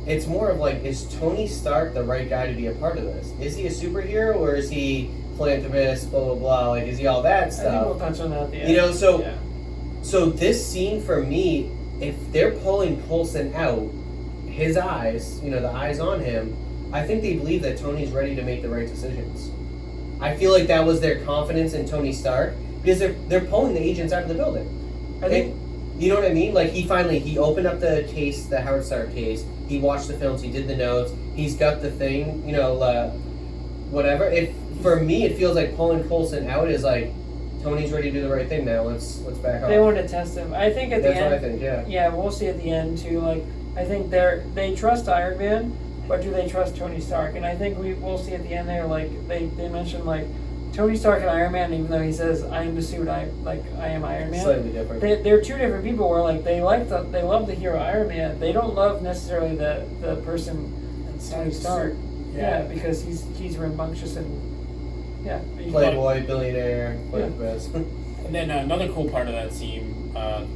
it's more of like, is Tony Stark the right guy to be a part of this? Is he a superhero, or is he philanthropist, blah, blah, blah? Like, is he all that I think stuff? we'll touch on that at the end. You know, so Yeah. so this scene for me, if they're pulling Coulson out, his eyes, the eyes on him, I think they believe that Tony's ready to make the right decisions. I feel like that was their confidence in Tony Stark, because they're pulling the agents out of the building. I think You know what I mean? Like, he opened up the case, the Howard Stark case. He watched the films. He did the notes. He's got the thing. Whatever. For me, it feels like pulling Coulson out is like, Tony's ready to do the right thing now. Let's back off. they want to test him. I think at the That's end. what I think. Yeah. Yeah, we'll see at the end too. Like, I think they trust Iron Man, but do they trust Tony Stark? And I think we'll see at the end there. Like they mentioned like Tony Stark and Iron Man, even though he says I am the suit, I am Iron Man. Slightly different. They're two different people. Where like they love the hero Iron Man. They don't love necessarily the person Tony Stark. Yeah, because he's rambunctious and Playboy, billionaire, philanthropist. And then another cool part of that scene,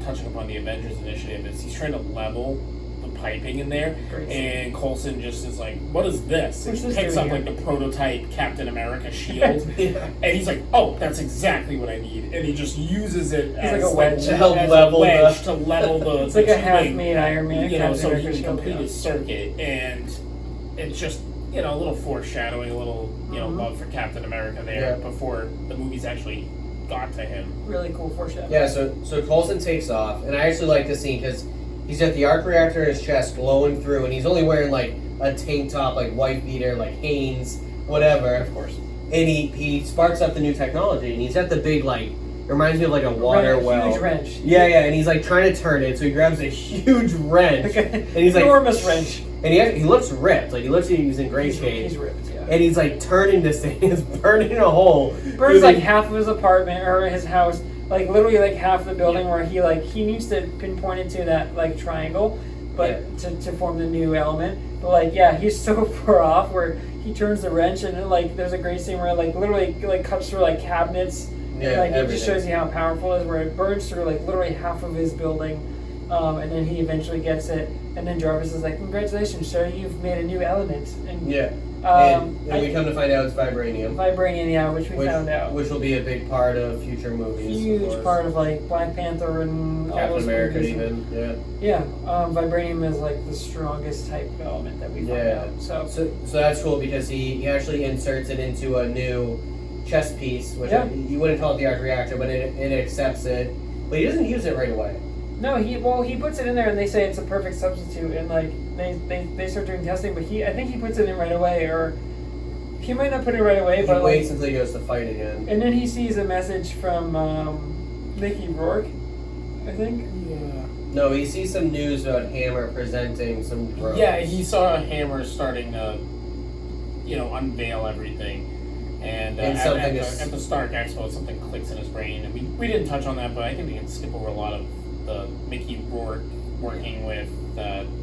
touching upon the Avengers Initiative, is he's trying to level the piping in there, Great. and Coulson just is like, "What is this?" And What's he this picks doing up here? like the prototype Captain America shield, Yeah. and he's like, "Oh, that's exactly what I need," and he just uses it as like a wedge. To help as level a wedge the- to level the. it's like the a tubing, half-made Iron Man. you know, Captain so America he can shield, complete yeah. his circuit, and it's just. A little foreshadowing, a little, love for Captain America there before the movies actually got to him. Really cool foreshadowing. Yeah, so Coulson takes off, and I actually like this scene because he's got the arc reactor in his chest glowing through, and he's only wearing like a tank top, like white beater, like Hanes, whatever. Of course. And he sparks up the new technology, and he's at the big it reminds me of like a water well. Huge wrench. Yeah, and he's like trying to turn it, so he grabs a huge wrench, and he's like enormous wrench. and he looks ripped, like he looks like he's in great shape. He's ripped, yeah. And he's like turning this thing, it's burning a hole. Burns like half of his apartment or his house, like literally like half the building where he needs to pinpoint it to that like triangle, but to form the new element. But like he's so far off where he turns the wrench, and then, like, there's a great scene where it, like, literally, like, cuts through, like, cabinets. Yeah, and, like, it everything. just shows you how powerful it is, where it burns through, like, literally half of his building. And then he eventually gets it, and then Jarvis is like, "Congratulations, sir! You've made a new element." And Yeah. And we come to find out it's vibranium. Vibranium, yeah, which we found out. Which will be a big part of future movies. Huge part of like Black Panther and all Captain those America, movies. even. Yeah. Yeah, vibranium is like the strongest type of element that we found out. So that's cool because he actually inserts it into a new chess piece, which you wouldn't call it the arc reactor, but it accepts it. But he doesn't use it right away. No, he puts it in there, and they say it's a perfect substitute, and like they start doing testing, but I think he puts it in right away, or he might not put it right away, but he waits until he goes to fight again. And then he sees a message from Mickey Rourke, I think. Yeah. No, he sees some news about Hammer presenting some drones. Yeah, he saw Hammer starting to, unveil everything. And at the Stark Expo, something clicks in his brain. And we didn't touch on that, but I think we can skip over a lot of the Mickey Rourke working with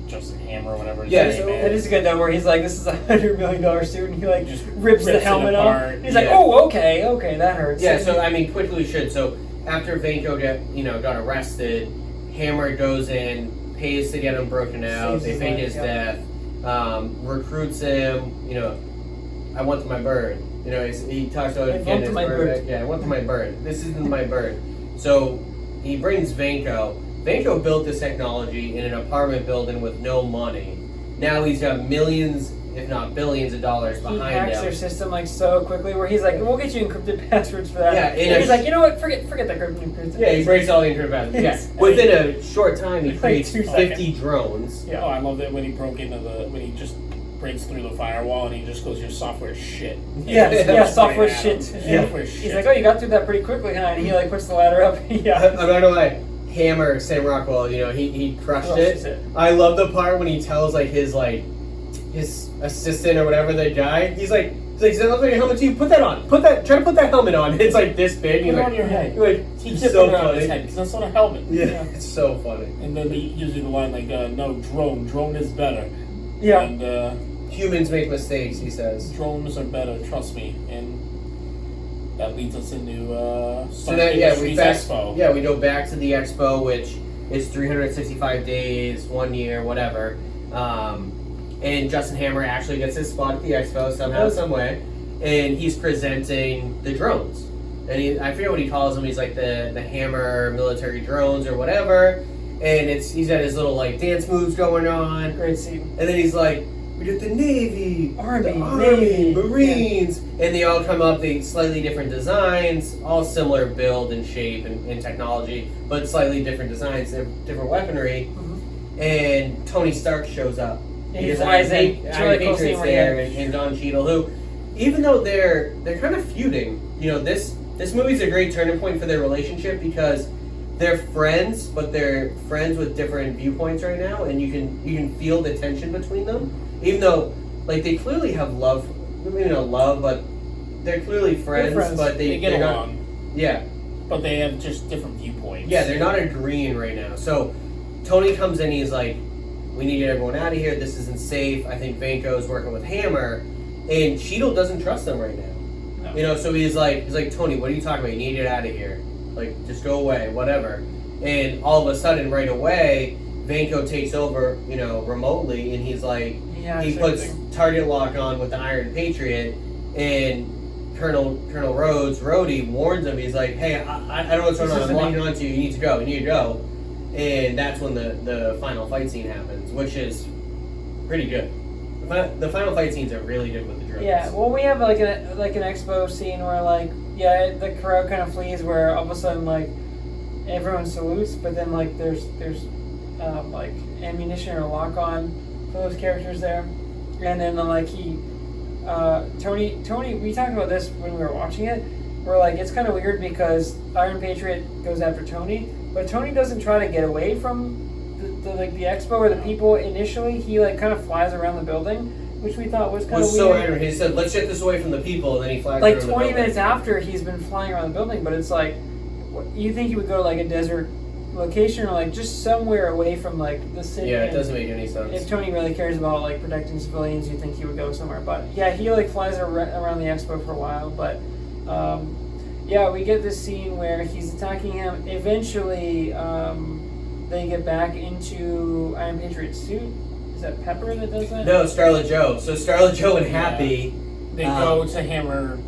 Justin Hammer or whatever his name is. It is good though, where he's like, "This is $100 million suit," and he like just rips the helmet off. He's like, "Oh, okay, that hurts." Yeah, so I mean, quickly we should. So after Vanko got arrested, Hammer goes in, pays to get him broken out. They fake his death, recruits him. I want my bird. He talks about getting his bird. Yeah, I want my bird. This isn't my bird. So he brings Vanko. Vanko built this technology in an apartment building with no money. Now he's got millions, if not billions of dollars behind him. He hacks their system like so quickly, where he's like, "We'll get you encrypted passwords for that." Yeah, and he's like, "You know what? Forget the encrypted." Yeah, he breaks all the encrypted passwords. Yeah, within a short time, he creates 50 drones. Yeah. Oh, I love that when he when he just breaks through the firewall and he just goes, "Your software is shit." Software shit. Software shit. He's like, "Oh, you got through that pretty quickly, huh?" And he like puts the ladder up. Yeah. I'm not gonna lie. Hammer, Sam Rockwell, he crushed it. I love the part when he tells his assistant or whatever, the guy, he's like, "Does that look like a helmet to you? Put that on. Try to put that helmet on." It's like this big. Put it on your head. It's Keep so it around funny. his head because that's not a helmet. Yeah, it's so funny. And then they usually the line like, "No, drone is better." Yeah. And humans make mistakes, he says. Drones are better, trust me. And that leads us into Expo. Yeah, we go back to the Expo, which is 365 days, 1 year, whatever. And Justin Hammer actually gets his spot at the Expo somehow, some way, and he's presenting the drones. And I forget what he calls them. He's like the Hammer military drones or whatever. And he's got his little dance moves going on. Great scene. And then he's like, "We did the Navy, Army, Navy, Marines," and they all come up. They slightly different designs, all similar build and shape and technology, but slightly different designs, different weaponry. Mm-hmm. And Tony Stark shows up. He flies in. Iron Patriot's there, and Don Cheadle, who, even though they're kind of feuding, this movie's a great turning point for their relationship because they're friends, but they're friends with different viewpoints right now, and you can feel the tension between them. Even though, they clearly have love, maybe not love, but they're clearly friends. But they get along. Yeah. But they have just different viewpoints. Yeah, they're not agreeing right now. So Tony comes in, he's like, "We need to get everyone out of here. This isn't safe. I think Vanko's working with Hammer." And Cheadle doesn't trust them right now. No. So he's like, "Tony, what are you talking about? You need to get out of here. Just go away, whatever." And all of a sudden, right away, Vanko takes over, remotely, and he's like, he puts target lock on with the Iron Patriot, and Colonel Rhodey warns him. He's like, "Hey, I don't know what's going on. I'm locking onto you. You need to go. And that's when the final fight scene happens, which is pretty good. The final fight scenes are really good with the drones. Yeah, well, we have an Expo scene where the crowd kind of flees, where all of a sudden everyone salutes, but then there's ammunition or lock on for those characters there, and then Tony, we talked about this when we were watching it, where it's kind of weird because Iron Patriot goes after Tony, but Tony doesn't try to get away from the Expo or the people initially. He kind of flies around the building, which we thought was kind of weird. So weird. He said, "Let's get this away from the people," and then he flies around the building. 20 minutes after he's been flying around the building, but it's you think he would go to a desert location or like just somewhere away from like the city. Yeah, it And doesn't make any sense. if Tony really cares about like protecting civilians, you think he would go somewhere. But yeah, he like flies around the expo for a while. But yeah, we get this scene where he's attacking him. Eventually, they get back into Iron Patriot's suit. Is that Pepper that does that? No, Starlet Joe. So Starlet Joe and Happy. They go to Hammer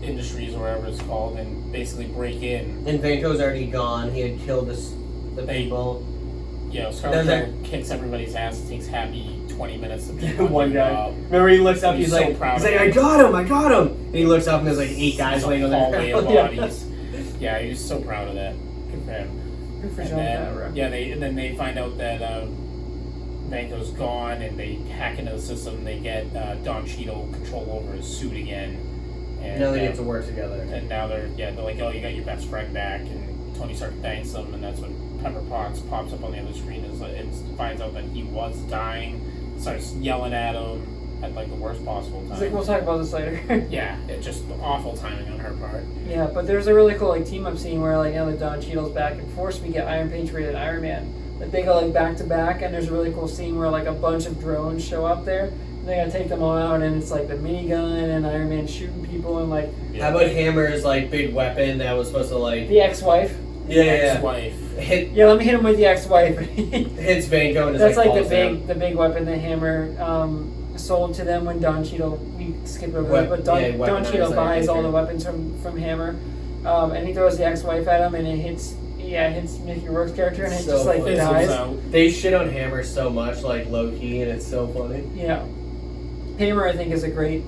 Industries or whatever it's called and basically break in. And Vanko's already gone. He had killed the people. Yeah, Scarlet Joe kicks everybody's ass. It takes Happy 20 minutes to beat one guy. Remember, he looks up. He's so like, proud I got him! And he looks up, and there's like 8 guys laying on their hallway of ground. bodies. Yeah, he was so proud of that. Good for him. Good for And John then, Favreau. yeah, then they find out that Vanko's gone, and they hack into the system. They get Don Cheadle control over his suit again. And Now they get to work together. And now they're like, oh, you got your best friend back, and Tony Stark thanks them, and that's when Pepper Potts pops up on the other screen and finds out that he was dying, starts yelling at him at like the worst possible time. He's like, we'll talk about this later. Yeah, it's just awful timing on her part. Yeah, but there's a really cool like team up scene where like Don Cheadle's back and forth. We get Iron Patriot and Iron Man. Like they go like back to back, and there's a really cool scene where like a bunch of drones show up there. And they gotta take them all out, and it's like the minigun and Iron Man shooting people and like. How about Hammer's like big weapon that was supposed to like the ex-wife? Ex-wife. Yeah, let me hit him with the ex-wife. Hits Vanko and that's like falls the big weapon that Hammer sold to them when Don Cheadle. We skip over that, but Don Cheadle buys all the weapons from Hammer, and he throws the ex-wife at him, and it hits Mickey Rourke's character, and it so just like funny. dies. They shit on Hammer so much, like low key, and it's so funny. Yeah, Hammer I think is a great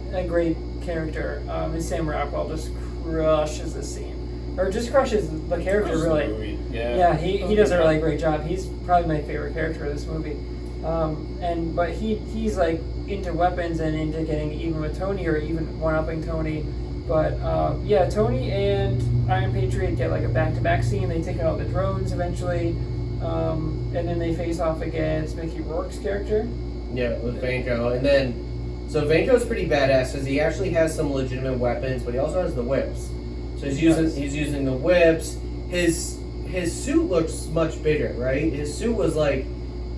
character, and Sam Rockwell just crushes the scene, or just crushes the character really. Yeah, he does a really great job. He's probably my favorite character of this movie. But he's like into weapons and into getting even with Tony or even one-upping Tony. But yeah, Tony and Iron Patriot get like a back-to-back scene. They take out the drones eventually, and then they face off against Mickey Rourke's character. Yeah, with Vanko, and then so Vanko's pretty badass because he actually has some legitimate weapons, but he also has the whips. So he's using the whips. His suit looks much bigger, right? His suit was like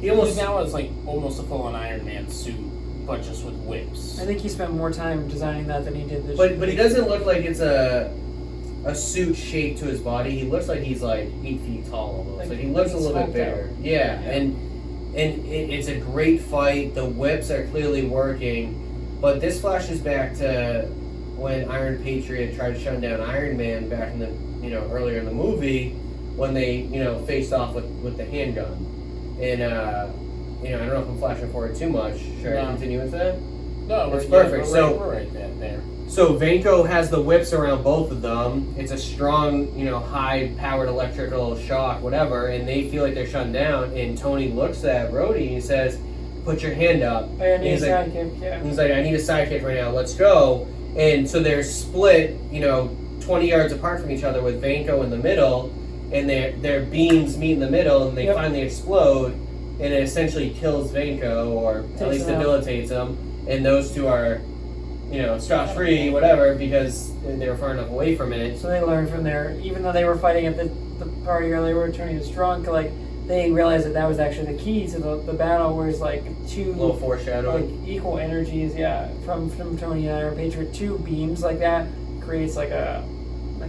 now it's like almost a full-on Iron Man suit, but just with whips. I think he spent more time designing that than he did this. But he doesn't look like it's a suit shaped to his body. He looks like he's like 8 feet tall almost. Like he looks a little bit bigger. Yeah, and it's a great fight. The whips are clearly working, but this flashes back to when Iron Patriot tried to shut down Iron Man back in the earlier in the movie when they faced off with the handgun. And I don't know if I'm flashing forward too much. Should I continue with that? No, it's perfect. We're right there. So Vanko has the whips around both of them. It's a strong, high-powered electrical shock, whatever, and they feel like they're shut down. And Tony looks at Rhodey and says, "Put your hand up." I need a sidekick. Yeah. He's like, "I need a sidekick right now. Let's go." And so they're split, 20 yards apart from each other with Vanko in the middle, and their beams meet in the middle, and they finally explode, and it essentially kills Vanko, or at least debilitates him. And those two are, scot free, whatever, because they were far enough away from it. So they learned from there, even though they were fighting at the party earlier where Tony was drunk, like they realized that was actually the key to the battle, where it's like two little foreshadowing, like equal energies, from Tony and Iron Patriot. Two beams like that creates like a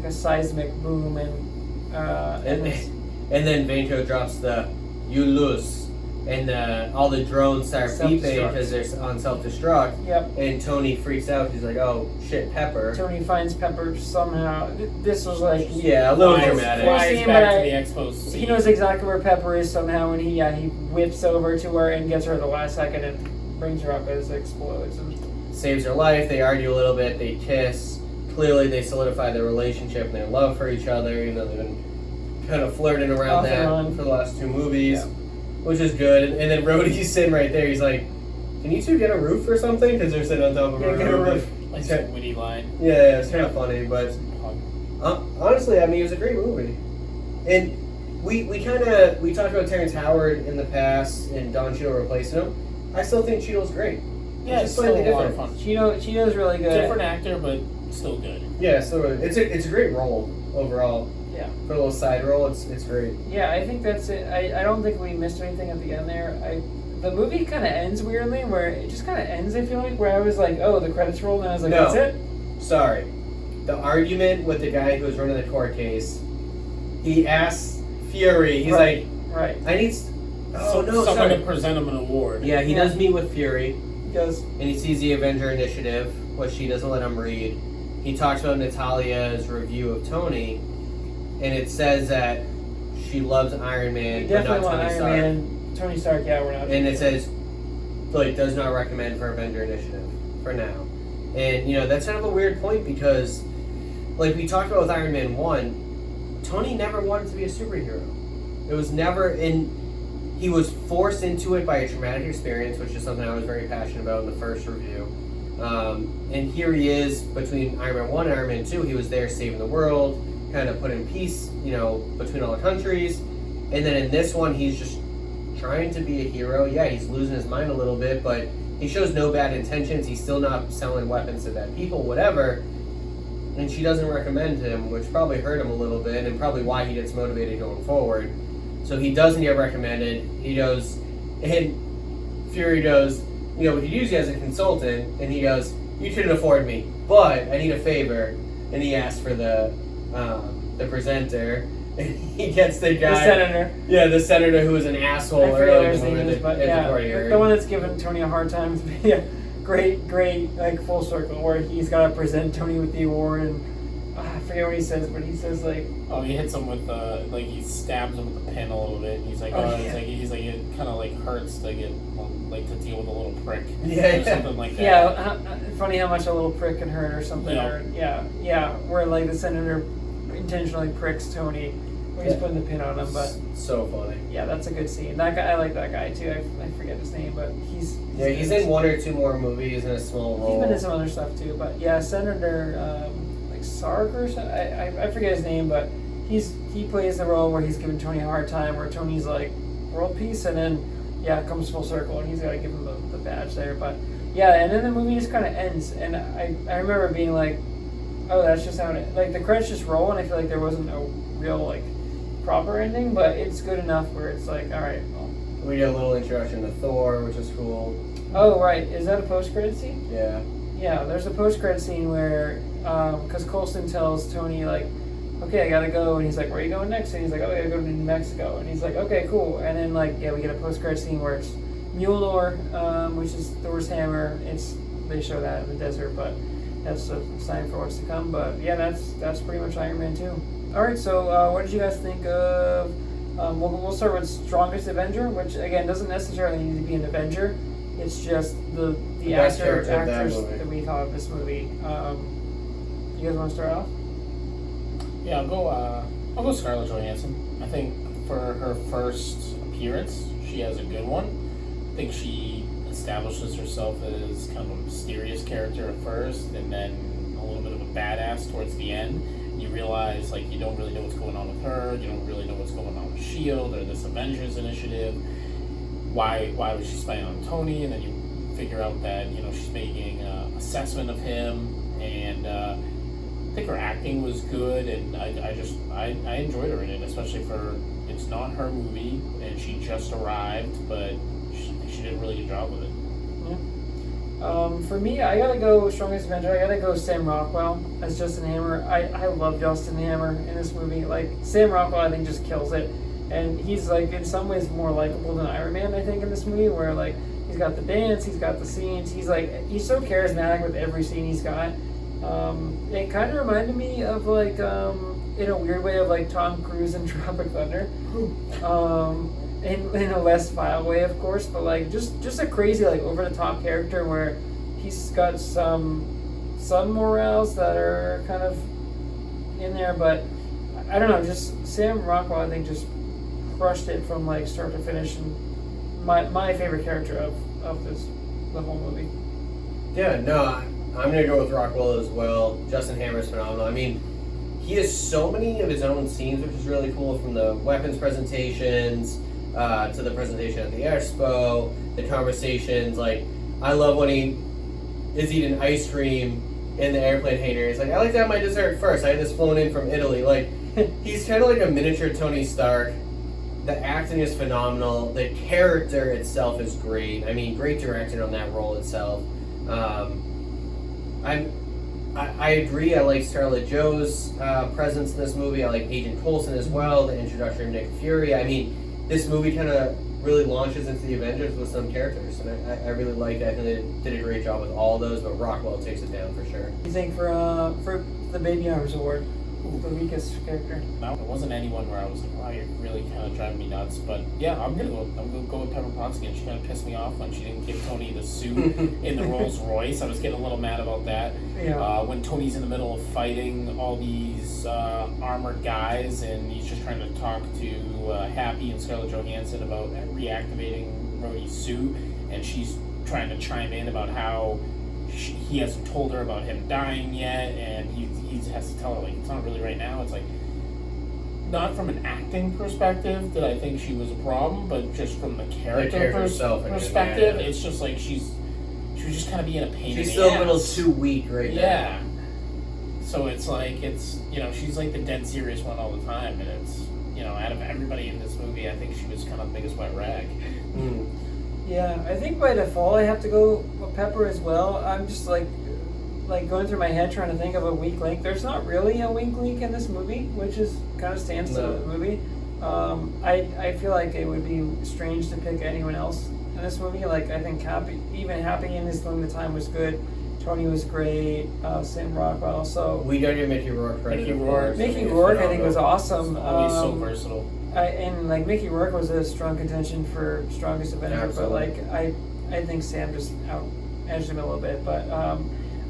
seismic boom, and then Vanko drops the "you lose." And all the drones start beeping because they're on self-destruct. Yep. And Tony freaks out. He's like, "Oh shit, Pepper!" Tony finds Pepper somehow. This was like a little dramatic. Flies back to the Expo scene. He knows exactly where Pepper is somehow, and he whips over to her and gets her at the last second and brings her up as it explodes. And saves her life. They argue a little bit. They kiss. Clearly, they solidify their relationship and their love for each other. Even though they've been kind of flirting around that for the last two movies. Yeah. Which is good. And then Rhodey's sitting right there. He's like, "Can you two get a roof or something?" Because they're sitting on top of a roof. Like some witty line. Yeah, it's kind of funny. But honestly, I mean, it was a great movie. And we talked about Terrence Howard in the past and Don Cheadle replacing him. I still think Cheadle's great. Yeah, it's still a lot of fun. Cheadle's really good. Different actor, but still good. Yeah, still really. It's a great role overall. Yeah, Yeah. For a little side role, it's great. Yeah, I think that's it. I don't think we missed anything at the end there. The movie kind of ends weirdly, where it just kind of ends, I feel like, where I was like, oh, the credits rolled, and I was like, No. that's it? Sorry. The argument with the guy who was running the court case, he asks Fury, he's Right. like, Right. I need... Someone sorry. to present him an award. Yeah, he does meet with Fury, Because, and he sees the Avenger Initiative, which she doesn't let him read. He talks about Natalia's review of Tony, and it says that she loves Iron Man, we but not definitely want Tony Iron Stark. Man. Tony Stark, yeah, we're not. And it says, like, does not recommend for Avenger Initiative for now. And, you know, that's kind of a weird point because, like we talked about with Iron Man 1, Tony never wanted to be a superhero. It was never he was forced into it by a traumatic experience, which is something I was very passionate about in the first review. And here he is between Iron Man 1 and Iron Man 2. He was there saving the world, kind of putting peace, you know, between all the countries. And then in this one, he's just trying to be a hero. Yeah, he's losing his mind a little bit, but he shows no bad intentions. He's still not selling weapons to bad people, whatever. And she doesn't recommend him, which probably hurt him a little bit and probably why he gets motivated going forward. So he doesn't get recommended. He goes, and Fury goes, you know, we could use you as a consultant. And he goes, you couldn't afford me, but I need a favor. And he asks for the presenter. And he gets the guy. The senator. Yeah, the senator who was an asshole I forget earlier what his in the name movie is, but at yeah, the court hearing. the one that's giving Tony a hard time. Yeah, great, like full circle where he's got to present Tony with the award, and I forget what he says, but he says like, oh, he hits him with like he stabs him with the pin a little bit. And he's like, he's like it kind of like hurts to get like to deal with a little prick, or something like that. Yeah, funny how much a little prick can hurt or something. Yeah. Or, yeah, where like the senator intentionally pricks Tony. He's putting the pin on him, but so funny. Yeah, that's a good scene. That guy, I like that guy too. I forget his name, but he's in one or two more movies in a small role. He's been in some other stuff too, but yeah, Senator like Sark or something. I forget his name, but he plays the role where he's giving Tony a hard time, where Tony's like world peace, and then it comes full circle, and he's got to give him the badge there. But yeah, and then the movie just kind of ends, and I remember being like, oh, that's just how it, like the credits just roll, and I feel like there wasn't a real like proper ending, but it's good enough where it's like, all right, well. We get a little introduction to Thor, which is cool. Oh, right. Is that a post-credit scene? Yeah. Yeah, there's a post-credit scene where, because Coulson tells Tony, like, okay, I gotta go, and he's like, where are you going next? And he's like, oh, I gotta go to New Mexico. And he's like, okay, cool. And then, like, yeah, we get a post-credit scene where it's Mjolnir, which is Thor's hammer. They show that in the desert, but that's a sign for what's to come. But yeah, that's pretty much Iron Man 2. All right, so what did you guys think of? We'll start with Strongest Avenger, which again doesn't necessarily need to be an Avenger. It's just the actors that we thought of this movie. You guys want to start off? Yeah, I'll go Scarlett Johansson. I think for her first appearance, she has a good one. I think she establishes herself as kind of a mysterious character at first, and then a little bit of a badass towards the end. You realize, like, you don't really know what's going on with her. You don't really know what's going on with S.H.I.E.L.D. or this Avengers initiative. Why was she spying on Tony? And then you figure out that, you know, she's making an assessment of him. And I think her acting was good. And I enjoyed her in it, especially for, it's not her movie. And she just arrived, but she did a really good job with it. Yeah. For me, I gotta go Strongest Avenger. I gotta go Sam Rockwell as Justin Hammer. I love Justin Hammer in this movie. Like, Sam Rockwell, I think, just kills it. And he's, like, in some ways more likable than Iron Man, I think, in this movie, where, like, he's got the dance, he's got the scenes, he's so charismatic with every scene he's got. It kind of reminded me of, like, in a weird way, of, like, Tom Cruise in Tropic Thunder. In a less vile way, of course, but like just a crazy, like, over the top character where he's got some morals that are kind of in there, but I don't know, just Sam Rockwell, I think, just crushed it from like start to finish, and my favorite character of the whole movie. Yeah, no, I'm gonna go with Rockwell as well. Justin Hammer's phenomenal. I mean, he has so many of his own scenes, which is really cool, from the weapons presentations to the presentation at the Expo, the conversations. Like, I love when he is eating ice cream in the airplane hangar. He's like, I like to have my dessert first. I had this flown in from Italy. Like, he's kind of like a miniature Tony Stark. The acting is phenomenal. The character itself is great. I mean, great directing on that role itself. I agree. I like Scarlett Jo's presence in this movie. I like Agent Coulson as well. The introduction of Nick Fury. I mean, this movie kind of really launches into the Avengers with some characters, and I really liked it. I think they did a great job with all those, but Rockwell takes it down for sure. You think for the Baby Arms Award, the weakest character? No, there wasn't anyone where I was like, wow, you're really kind of driving me nuts. But yeah, I'm gonna go with Pepper Potts again. She kind of pissed me off when she didn't give Tony the suit in the Rolls Royce. I was getting a little mad about that. Yeah. When Tony's in the middle of fighting all these armored guys, and he's just trying to talk to Happy and Scarlett Johansson about reactivating Rhodey's suit, and she's trying to chime in about how he hasn't told her about him dying yet, and he has to tell her, like, it's not really right now. It's like, not from an acting perspective that I think she was a problem, but just from the character perspective, yeah. It's just like she was just kind of being a pain in the ass. She's still a little too weak right now. Yeah. So it's like, she's like the dead serious one all the time, and it's, out of everybody in this movie, I think she was kind of the biggest wet rag. Mm. Yeah, I think by default I have to go with Pepper as well. I'm just like going through my head trying to think of a weak link. There's not really a weak link in this movie, which is kind of stands to the movie. I feel like it would be strange to pick anyone else in this movie. Like, I think Happy in his limited time was good. Tony was great. Sam Rockwell. So we don't give Mickey Rourke credit. Mickey Rourke, I think, was awesome. Always so versatile. And Mickey Rourke was a strong contention for strongest Avenger, Absolutely. but I think Sam just out-edged him a little bit. But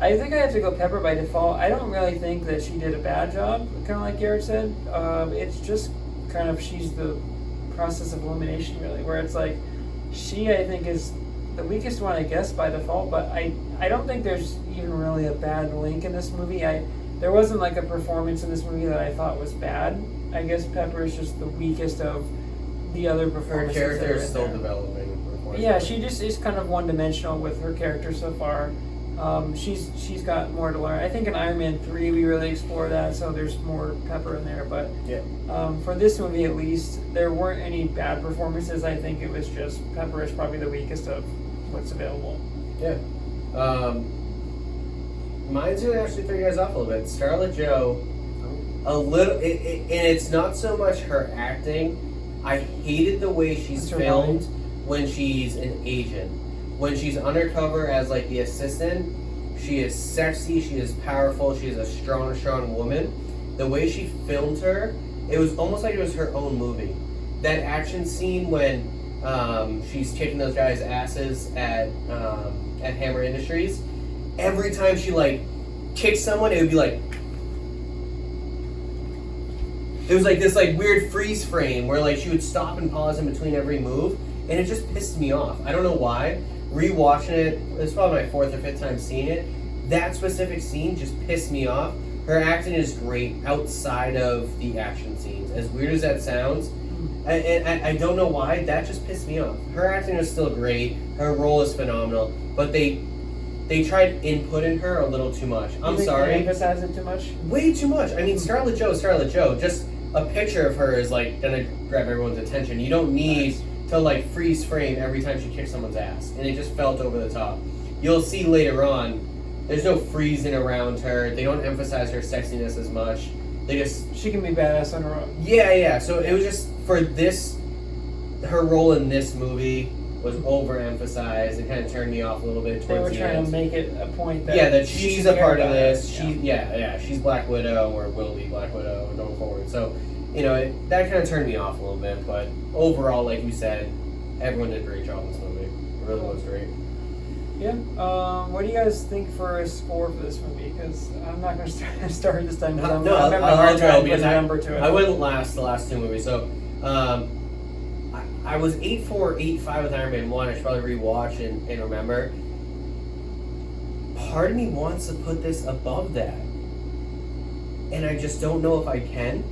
I think I have to go Pepper by default. I don't really think that she did a bad job, kind of like Garrett said. It's just kind of, she's the process of elimination, really, where it's like, she, I think, is the weakest one, I guess, by default, but I don't think there's even really a bad link in this movie. There wasn't like a performance in this movie that I thought was bad. I guess Pepper is just the weakest of the other performances. Her character is still developing. Yeah, she just is kind of one-dimensional with her character so far. She's got more to learn. I think in Iron Man 3 we really explore that, so there's more Pepper in there. But for this movie at least, there weren't any bad performances. I think it was just Pepper is probably the weakest of what's available. Yeah. Mine's gonna actually throw you guys off a little bit. Scarlett Jo, a little, and it's not so much her acting. I hated the way she's filmed when she's an agent. When she's undercover as like the assistant, she is sexy, she is powerful, she is a strong woman. The way she filmed her, it was almost like it was her own movie. That action scene when she's kicking those guys' asses at Hammer Industries, every time she like kicked someone, it would be like, it was like this like weird freeze frame where like she would stop and pause in between every move, and it just pissed me off. I don't know why. Rewatching it, it's probably my 4th or 5th time seeing it. That specific scene just pissed me off. Her acting is great outside of the action scenes. As weird as that sounds, and I don't know why, that just pissed me off. Her acting is still great. Her role is phenomenal, but they tried inputting her a little too much. I'm sorry. They emphasize it too much? Way too much. I mean, Scarlett Jo. Just a picture of her is like gonna grab everyone's attention. You don't need to like freeze frame every time she kicks someone's ass, and it just felt over the top. You'll see later on, there's no freezing around her. They don't emphasize her sexiness as much. She can be badass on her own. Yeah. So it was just for this, her role in this movie was overemphasized. It kind of turned me off a little bit. They were trying end. to make it a point that that she's a part of this. Yeah. She's Black Widow or will be Black Widow going forward. So, that kind of turned me off a little bit. But overall, like you said, everyone did a great job in this movie. It really was great. Yeah. What do you guys think for a score for this movie? Because I'm not going to start this time. I'm having a hard time putting a number to it. I wouldn't last the last two movies. So, I was 8.4, 8.5 with Iron Man 1. I should probably rewatch and remember. Part of me wants to put this above that. And I just don't know if I can.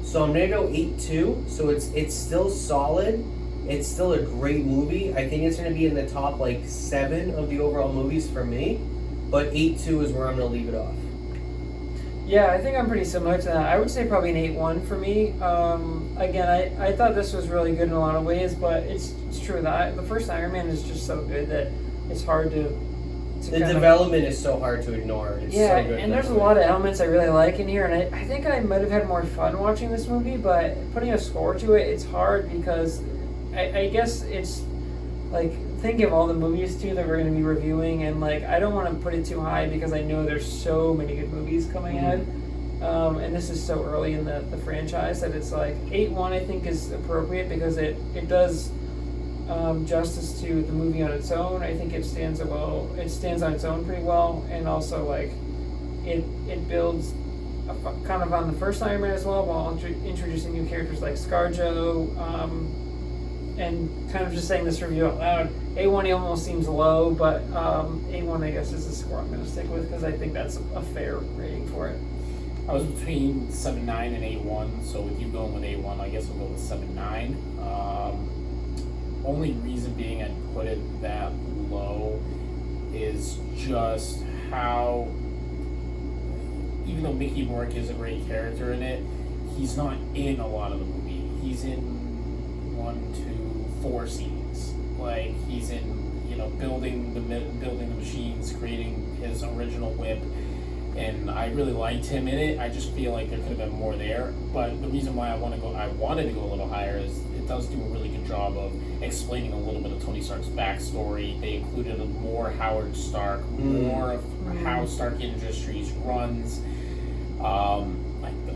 So I'm going to go 8.2. So it's still solid. It's still a great movie. I think it's going to be in the top 7 of the overall movies for me. But 8.2 is where I'm going to leave it off. Yeah, I think I'm pretty similar to that. I would say probably an 8-1 for me. Again, I thought this was really good in a lot of ways, but it's true that the first Iron Man is just so good that it's hard to the development is so hard to ignore. It's yeah, so good and there's a lot of elements I really like in here, and I think I might have had more fun watching this movie, but putting a score to it, it's hard because I guess it's like thinking of all the movies too that we're going to be reviewing, and like I don't want to put it too high because I know there's so many good movies coming ahead, and this is so early in the franchise that it's like 8-1 I think is appropriate because it does justice to the movie on its own. I think it stands on its own pretty well, and also like it builds kind of on the first Iron Man as well while introducing new characters like ScarJo. And kind of just saying this review out loud, 8-1 almost seems low, but 8-1 I guess is the score I'm going to stick with because I think that's a fair rating for it. I was between 7.9 and 8.1, so with you going with 8.1, I guess I'll go with 7.9. Only reason being I put it that low is just how, even though Mickey Rourke is a great character in it, he's not in a lot of the movie. He's in 4 scenes. Like he's in, building the machines, creating his original whip, and I really liked him in it. I just feel like there could have been more there. But the reason why I wanted to go a little higher is it does do a really good job of explaining a little bit of Tony Stark's backstory. They included more Howard Stark, more of how Stark Industries runs.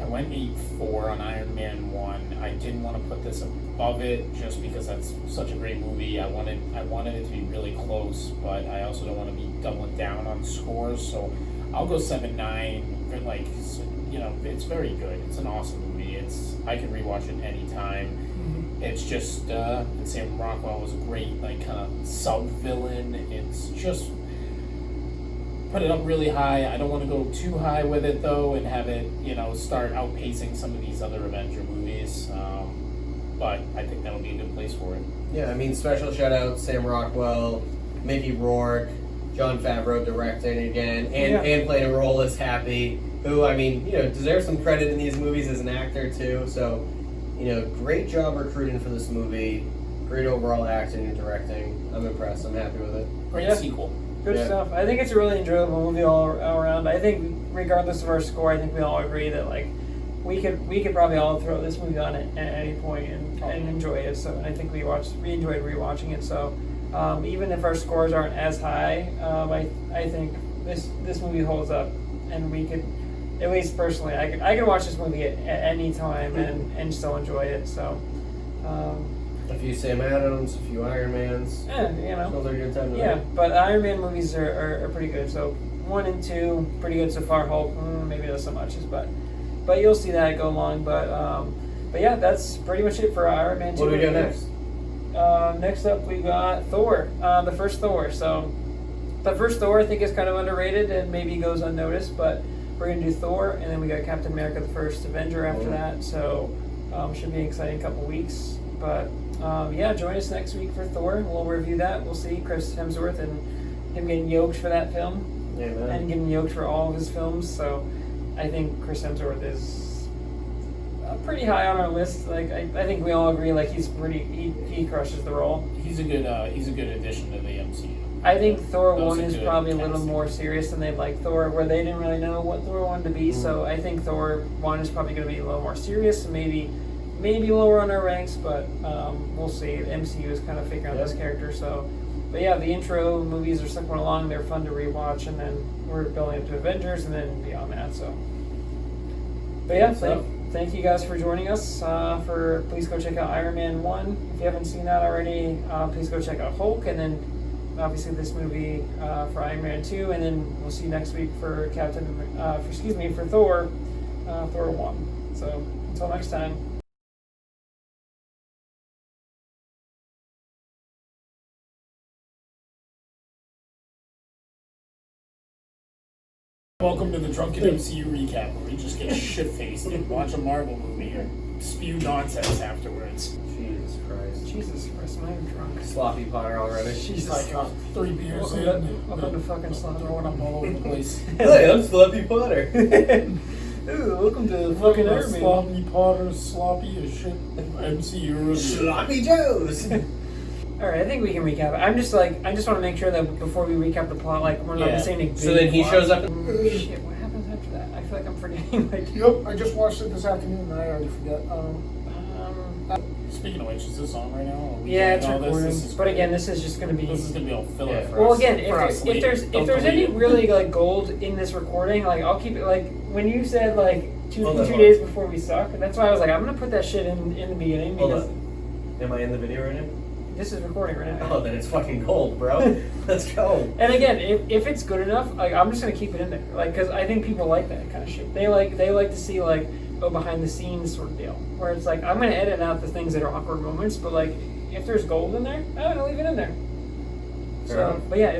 I went 8.4 on Iron Man 1. I didn't want to put this above it just because that's such a great movie. I wanted it to be really close, but I also don't want to be doubling down on scores. So I'll go 7.9. Like, it's very good. It's an awesome movie. I can rewatch it anytime. It's just Sam Rockwell was a great kind of sub villain. It's just put it up really high. I don't want to go too high with it though, and have it start outpacing some of these other Avenger movies. But I think that'll be a good place for it. Yeah, I mean, special shout out Sam Rockwell, Mickey Rourke, Jon Favreau directing again, and playing a role as Happy, who deserves some credit in these movies as an actor too. So, great job recruiting for this movie. Great overall acting and directing. I'm impressed. I'm happy with it. Great sequel. Good stuff. I think it's a really enjoyable movie all around. I think regardless of our score, I think we all agree that like we could probably all throw this movie on at any point and enjoy it. So and I think we enjoyed rewatching it. So even if our scores aren't as high, I think this movie holds up, and we could, at least personally, I could watch this movie at any time and still enjoy it. So. A few Sam Adams, a few Iron Mans. Yeah, Those are a good time to yeah, but Iron Man movies are pretty good. So 1 and 2, pretty good so far. Hulk, maybe not so much, but you'll see that go along. But yeah, that's pretty much it for Iron Man 2. What do we do next? Next up, we got Thor, the first Thor. So the first Thor I think is kind of underrated and maybe goes unnoticed, but we're gonna do Thor, and then we got Captain America: The First Avenger after that. So should be an exciting couple weeks. But join us next week for Thor. We'll review that. We'll see Chris Hemsworth and him getting yoked for that film. Amen. And getting yoked for all of his films. So I think Chris Hemsworth is pretty high on our list. Like I think we all agree. Like he crushes the role. He's a good addition to the MCU. I think Thor 1 is probably a little more serious than they'd like Thor, where they didn't really know what Thor wanted to be. So I think Thor 1 is probably going to be a little more serious, maybe lower on our ranks, but we'll see. The MCU is kind of figuring out this character, so. But yeah, the intro movies are somewhere along. They're fun to rewatch, and then we're building up to Avengers, and then beyond that. So. But yeah, thank you guys for joining us. Please go check out Iron Man 1 if you haven't seen that already. Please go check out Hulk, and then obviously this movie for Iron Man 2, and then we'll see you next week for for Thor 1. So until next time. Welcome to the Drunken MCU recap, where we just get shit-faced and watch a Marvel movie and spew nonsense afterwards. Jesus Christ, am I drunk? Sloppy Potter already. She's like 3 beers Welcome to fucking Sloppy. throwing up all over the place. Hey, I'm Sloppy Potter. Ooh, welcome to fucking Iron Man. Sloppy Potter, sloppy as shit. MCU. Sloppy Joes. All right, I think we can recap it. I just want to make sure that before we recap the plot, like we're not saying anything. So then he shows up. Shit, what happens after that? I feel like I'm forgetting. Like, Yep, I just watched it this afternoon and I already forget. Speaking of which, is this on right now? Are we yeah, doing it's all recording. This is but great. again, this is just going to be. This is gonna be all filler for Well, us. again, for us if there's Don't any delete it. really like gold in this recording, like I'll keep it. Like when you said like two Hold on. days before we suck, that's why I was like, I'm gonna put that shit in the beginning Hold because on. Am I in the video right now? this is recording right now. Oh, then it's fucking gold, bro. Let's go. And again, if it's good enough, like I'm just gonna keep it in there, like because I think people like that kind of shit. They like to see like behind the scenes sort of deal, where it's like I'm gonna edit out the things that are awkward moments, but like if there's gold in there, I'm gonna leave it in there. So, but yeah,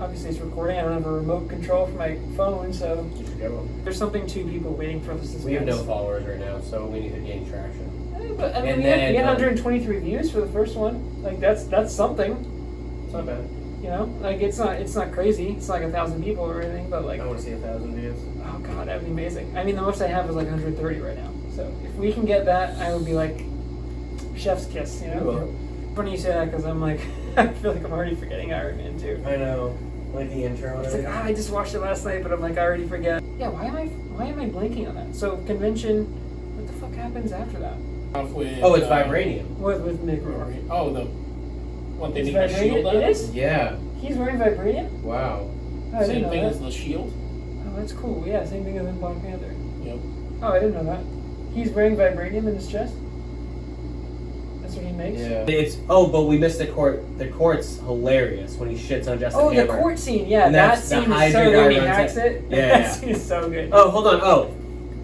obviously it's recording. I don't have a remote control for my phone, so You should get one. there's something to people waiting for the suspense. We have no followers right now, so we need to gain traction. But I mean, And we had then, 123 views for the first one. Like that's something. It's not bad. You know, like it's not crazy. It's not like 1,000 people or anything, but like, I want to see 1,000 views. oh god, that'd be amazing. I mean, the most I have is like 130 right now. So if we can get that, I would be like, chef's kiss. You know. Cool. Funny you say that because I'm like, I feel like I'm already forgetting Iron Man 2. I know. Like the intro and It's like, everything. I just watched it last night, but I'm like, I already forget. Yeah, why am I blanking on that? So convention, what the fuck happens after that? Off with, Oh, it's vibranium. With Mick Rourke. Oh, what they It's need a shield vibranium? It out is? Yeah. He's wearing vibranium? Wow. Oh, I didn't Same know thing that. as the shield. Oh, that's cool. Yeah, same thing as in Black Panther. Yep. Oh, I didn't know that. He's wearing vibranium in his chest? That's what he makes? Yeah. But we missed the court. The court's hilarious when he shits on Justin Oh, Hammer. the court scene. Yeah, And that that's the scene is Hydra so guy good when he runs hacks it. it. Yeah, That yeah. scene is so good. Oh, hold on. Oh,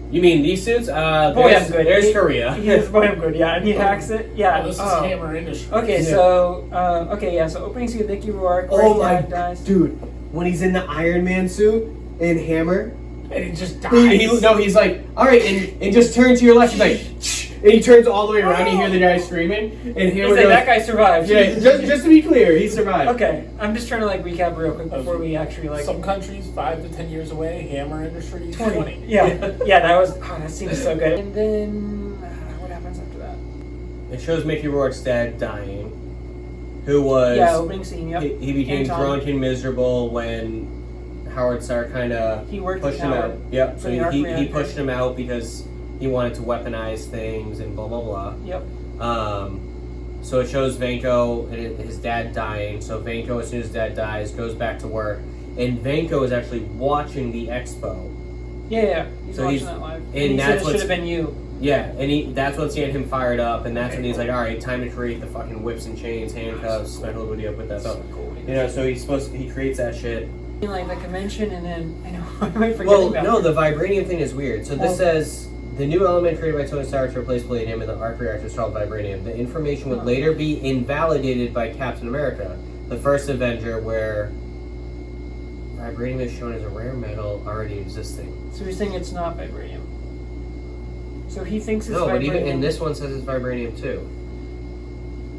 you mean these suits? Boy, There's, I'm good. There's Korea. Yes, boy, I'm good. Yeah, and he hacks it. Yeah. Oh, this is Hammer Industries. Okay, Yeah. So opening scene with Nicky Rourke. Oh where my his dad dies. dude, when he's in the Iron Man suit in Hammer, And he just dies. he's like, all right, and just turn to your left. He's like, shh, and he turns all the way around. You hear the guy screaming, and He's Hammer like, goes, that guy survived. yeah, just to be clear, he survived. Okay, I'm just trying to like recap real quick before we actually like. Some countries 5 to 10 years away. Hammer Industries 20. Yeah, that scene is so good. And then what happens after that? It shows Mickey Rourke's dad dying, who was Opening scene. Yep. he became Anton. drunk and miserable when Howard Stark kind of He worked pushed with him Howard out. Yep. for So the arc he reactor. pushed him out because he wanted to weaponize things and blah blah blah. Yep. So it shows Vanko and his dad dying. So Vanko, as soon as his dad dies, goes back to work, and Vanko is actually watching the Expo. Yeah. He's So watching he's- that live. and he said that's it what's- should have been you. Yeah, and that's what's getting him fired up, and that's Okay, when he's cool. like, all right, time to create the fucking whips and chains, handcuffs, that whole video, put that up. Cool. You know, so he creates that shit. Like the convention, and then I know I might forget Well, about no, it. the vibranium thing is weird. So this says the new element created by Tony Stark to replace Palladium in the arc reactor is called vibranium. The information would later be invalidated by Captain America, the first Avenger, where vibranium is shown as a rare metal already existing. So he's saying it's not vibranium. So he thinks it's No, vibranium. but even in this one says it's vibranium too.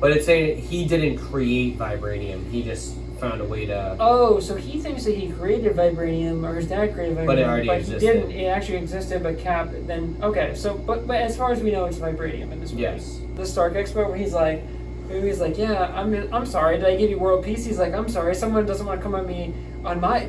But it's saying he didn't create vibranium. He just found a way to. Oh, so he thinks that he created vibranium, or his dad created vibranium, But it already he existed. didn't. It actually existed, but Cap then. Okay, so but as far as we know, it's vibranium in this movie. Yes. The Stark Expo, where he's like, yeah, I'm sorry. Did I give you world peace? He's like, I'm sorry. Someone doesn't want to come at me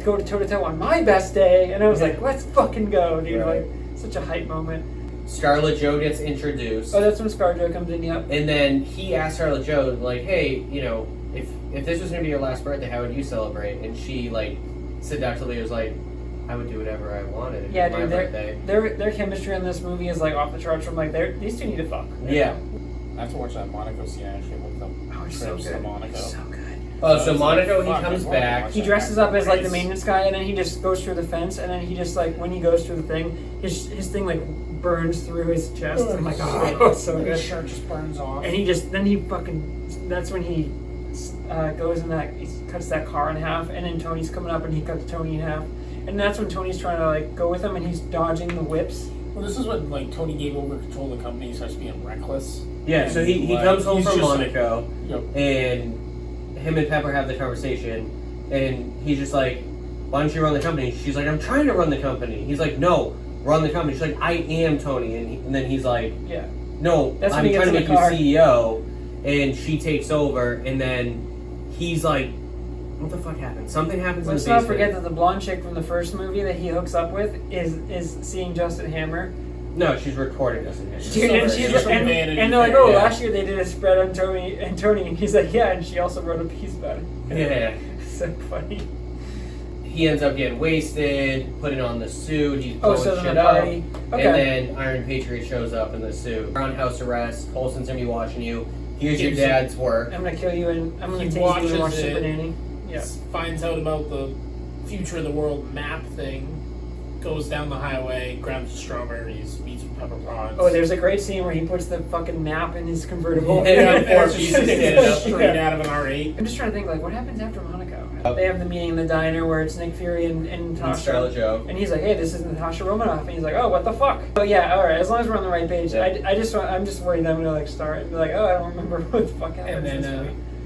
go to toe to toe on my best day, and I was like, let's fucking go, dude. Right. Like, such a hype moment. Scarlet Joe gets introduced. Oh, that's when ScarJo comes in. Yep. And then he asked Scarlet Joe, like, hey, you know, if this was going to be your last birthday, how would you celebrate? And she, like, seductively was like, I would do whatever I wanted if Yeah, it was my dude. birthday. Their chemistry in this movie is like off the charts. From like, these two need to fuck. Yeah. I have to watch that Monaco scene. I actually looked up Oh, it's so trips to good. Monaco. So good. Oh, so it's Monaco, like, he fuck, comes I wanna back. watch He that. dresses up as like the Nice. maintenance guy, and then he just goes through the fence, and then he just like when he goes through the thing, his thing like burns through his chest. I'm like, oh, it's so His good. shirt just burns off. And that's when he goes in that, he cuts that car in half, and then Tony's coming up, and he cuts Tony in half, and that's when Tony's trying to like go with him, and he's dodging the whips. Well, this is when like Tony gave over control of the company. He starts being reckless. Yeah, so he Like, comes home he's from just Monaco, Yep. and him and Pepper have the conversation, and he's just like, why don't you run the company? She's like, I'm trying to run the company. He's like, no, run the company. She's like, I am Tony, and then he's like, Yeah. no, That's when I'm he gets trying to in make the you car. CEO, and she takes over, and then he's like, what the fuck happened? Something happens Let's in the not basement. forget that the blonde chick from the first movie that he hooks up with is seeing Justin Hammer. No, she's recording us in here. Dude, and She's she's from Vanity and they're like, Fair, oh, yeah. last year they did a spread on Tony, and he's like, yeah, and she also wrote a piece about it. Yeah. So funny. He ends up getting wasted, putting on the suit, he's Oh, blowing so then shit the up, party. Okay. and then Iron Patriot shows up in the suit. You're on house arrest, Coulson's gonna be watching you, here's your Gives him- dad's work. I'm gonna kill you and I'm gonna He tase you and watch watches Super it. Nanny. Yeah. Finds out about the future of the world map thing, goes down the highway, grabs strawberries, meets with Pepper Potts. Oh, there's a great scene where he puts the fucking map in his convertible. Yeah, four it's pieces just- sticking it up straight Yeah. out of an R8. I'm just trying to think, like, what happens after Monaco? Oh. They have the meeting in the diner where it's Nick Fury and And Tasha. Scarlett Joe. And he's like, hey, this is Natasha Romanoff. And he's like, oh, what the fuck? Oh, yeah, all right, as long as we're on the right page. Yeah. I'm just worried that I'm going to, like, start and be like, oh, I don't remember what the fuck happened. And then